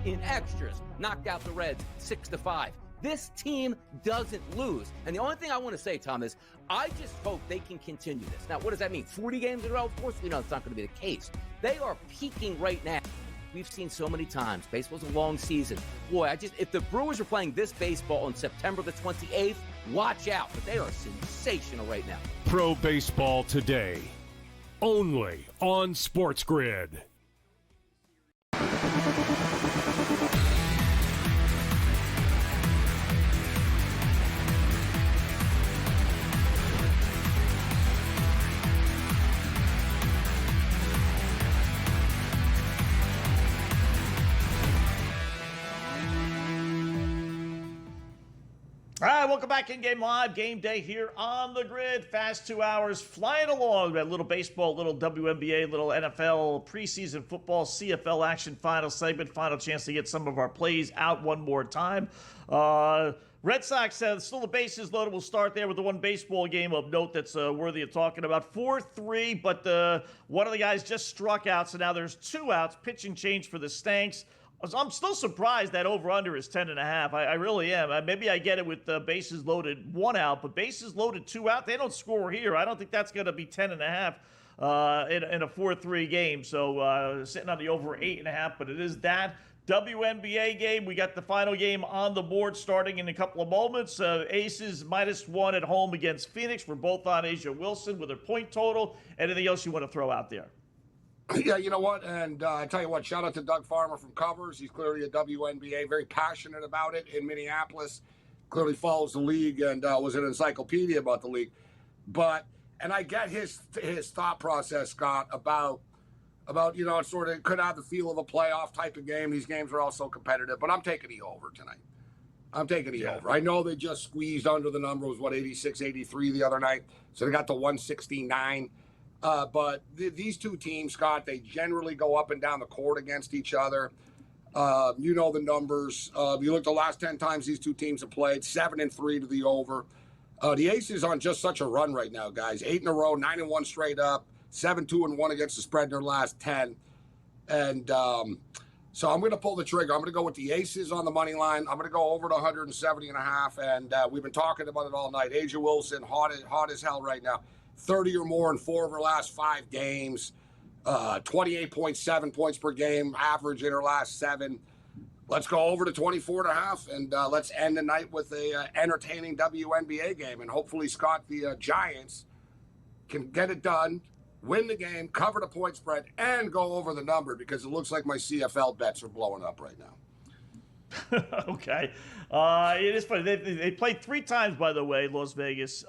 In extras, knocked out the Reds 6-5. This team doesn't lose. And the only thing I want to say, Tom, is I just hope they can continue this. Now, what does that mean? 40 games in a row? Of course we know it's not going to be the case. They are peaking right now. We've seen so many times. Baseball's a long season. Boy, if the Brewers are playing this baseball on September the 28th, watch out. But they are sensational right now. Pro baseball today, only on SportsGrid. All right, welcome back in Game Live. Game Day here on the grid. Fast 2 hours flying along. We had a little baseball, little WNBA, little NFL, preseason football, CFL action, final segment, final chance to get some of our plays out one more time. Red Sox still the bases loaded. We'll start there with the one baseball game of note that's worthy of talking about. 4-3, but one of the guys just struck out, so now there's 2 outs. Pitching change for the Stanks. I'm still surprised that over-under is 10.5. I really am. Maybe I get it with bases loaded 1 out, but bases loaded 2 out, they don't score here. I don't think that's going to be 10.5 in a 4-3 game. So sitting on the over 8.5, but it is that. WNBA game, we got the final game on the board starting in a couple of moments. Aces -1 at home against Phoenix. We're both on Asia Wilson with her point total. Anything else you want to throw out there? Yeah, you know what? And I tell you what, shout out to Doug Farmer from Covers. He's clearly a WNBA, very passionate about it in Minneapolis. Clearly follows the league and was an encyclopedia about the league. And I get his thought process, Scott, about it sort of could have the feel of a playoff type of game. These games are all so competitive, but I'm taking the over tonight. I'm taking the over. I know they just squeezed under the number. It was 86, 83 the other night. So they got to 169. But these two teams, Scott, they generally go up and down the court against each other. You know the numbers. You look the last 10 times these two teams have played, 7-3 to the over. The Aces on just such a run right now, guys. 8 in a row, 9-1 straight up, 7-2-1 against the spread in their last 10. And so I'm going to pull the trigger. I'm going to go with the Aces on the money line. I'm going to go over to 170.5. And we've been talking about it all night. Asia Wilson, hot as hell right now. 30 or more in 4 of her last 5 games, 28.7 points per game, average in her last 7. Let's go over to 24.5, and let's end the night with a entertaining WNBA game. And hopefully, Scott, the Giants can get it done, win the game, cover the point spread, and go over the number, because it looks like my CFL bets are blowing up right now. Okay. It is funny. They played 3 times, by the way, Las Vegas.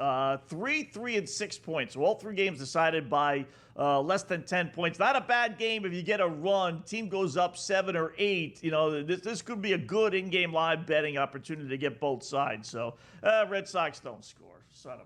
3, 3, and 6 points. So all 3 games decided by less than 10 points. Not a bad game if you get a run. Team goes up 7 or 8. You know, this could be a good in-game live betting opportunity to get both sides. So Red Sox don't score. Son of a...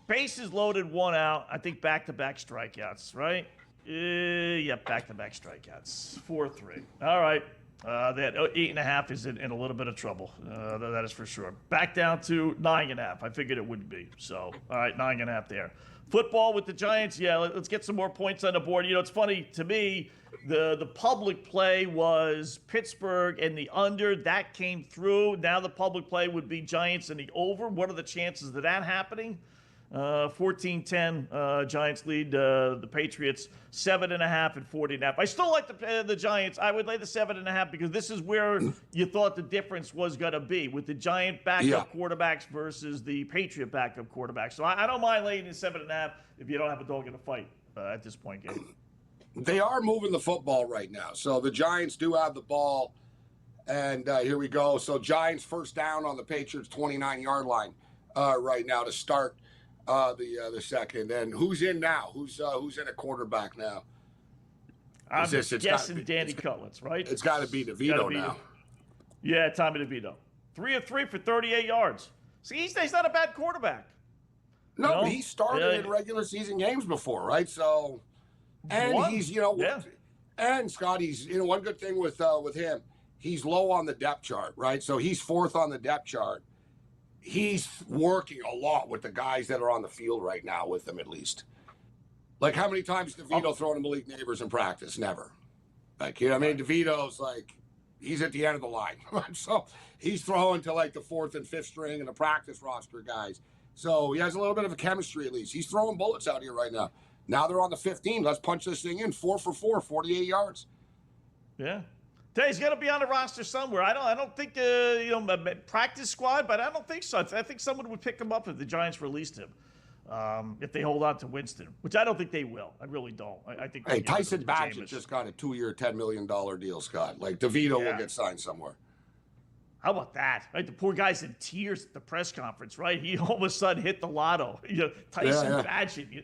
Bases loaded 1 out. I think back-to-back strikeouts, right? Yep, back-to-back strikeouts. 4-3. All right. That 8.5 is in a little bit of trouble. That is for sure. Back down to 9.5. I figured it would be. So, all right, 9.5 there. Football with the Giants. Yeah, let's get some more points on the board. You know, it's funny to me. The public play was Pittsburgh and the under. That came through. Now the public play would be Giants and the over. What are the chances of that happening? 14-10, Giants lead the Patriots 7.5 and 40.5. I still like the Giants. I would lay the 7.5 because this is where you thought the difference was going to be with the Giant backup quarterbacks versus the Patriot backup quarterbacks. So I don't mind laying the 7.5 if you don't have a dog in the fight at this point, Gabe. They are moving the football right now. So the Giants do have the ball. And here we go. So Giants first down on the Patriots 29-yard line right now to start the second. And who's in now? Who's in a quarterback now? I'm guessing Danny Cutlets, right? It's got to be DeVito now. Yeah, Tommy DeVito. 3 of 3 for 38 yards. See, he's not a bad quarterback. No, he started in regular season games before, right? So, and he's, and Scott, he's, one good thing with him, he's low on the depth chart, right? So he's 4th on the depth chart. He's working a lot with the guys that are on the field right now with them, at least. Like, how many times DeVito throwing to Malik Neighbors in practice? Never. Like, DeVito's like, he's at the end of the line. So he's throwing to like the 4th and 5th string and the practice roster guys. So he has a little bit of a chemistry at least. He's throwing bullets out here right now. Now they're on the 15. Let's punch this thing in. 4 for 4, 48 yards. Yeah. He's got to be on the roster somewhere. I don't think practice squad, but I don't think so. I think someone would pick him up if the Giants released him. If they hold on to Winston, which I don't think they will. I really don't. I think. Hey, Tyson Bagent just got a 2-year, $10 million deal, Scott. Like DeVito will get signed somewhere. How about that? Right, the poor guy's in tears at the press conference. Right, he all of a sudden hit the lotto. Tyson Bagent.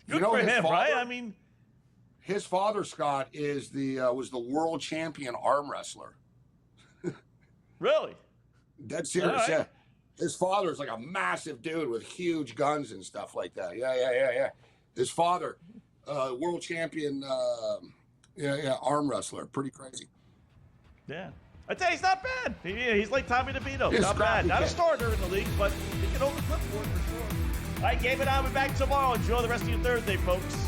Good for him, right? I mean. His father, Scott, was the world champion arm wrestler. Really? Dead serious, right. yeah. His father's like a massive dude with huge guns and stuff like that. Yeah. His father, world champion, arm wrestler. Pretty crazy. Yeah. I tell you, he's not bad. He's like Tommy DeVito. He's Not bad. Not a copycat. starter in the league, but he can hold the clipboard for sure. All right, Gabe and I will be back tomorrow. Enjoy the rest of your Thursday, folks.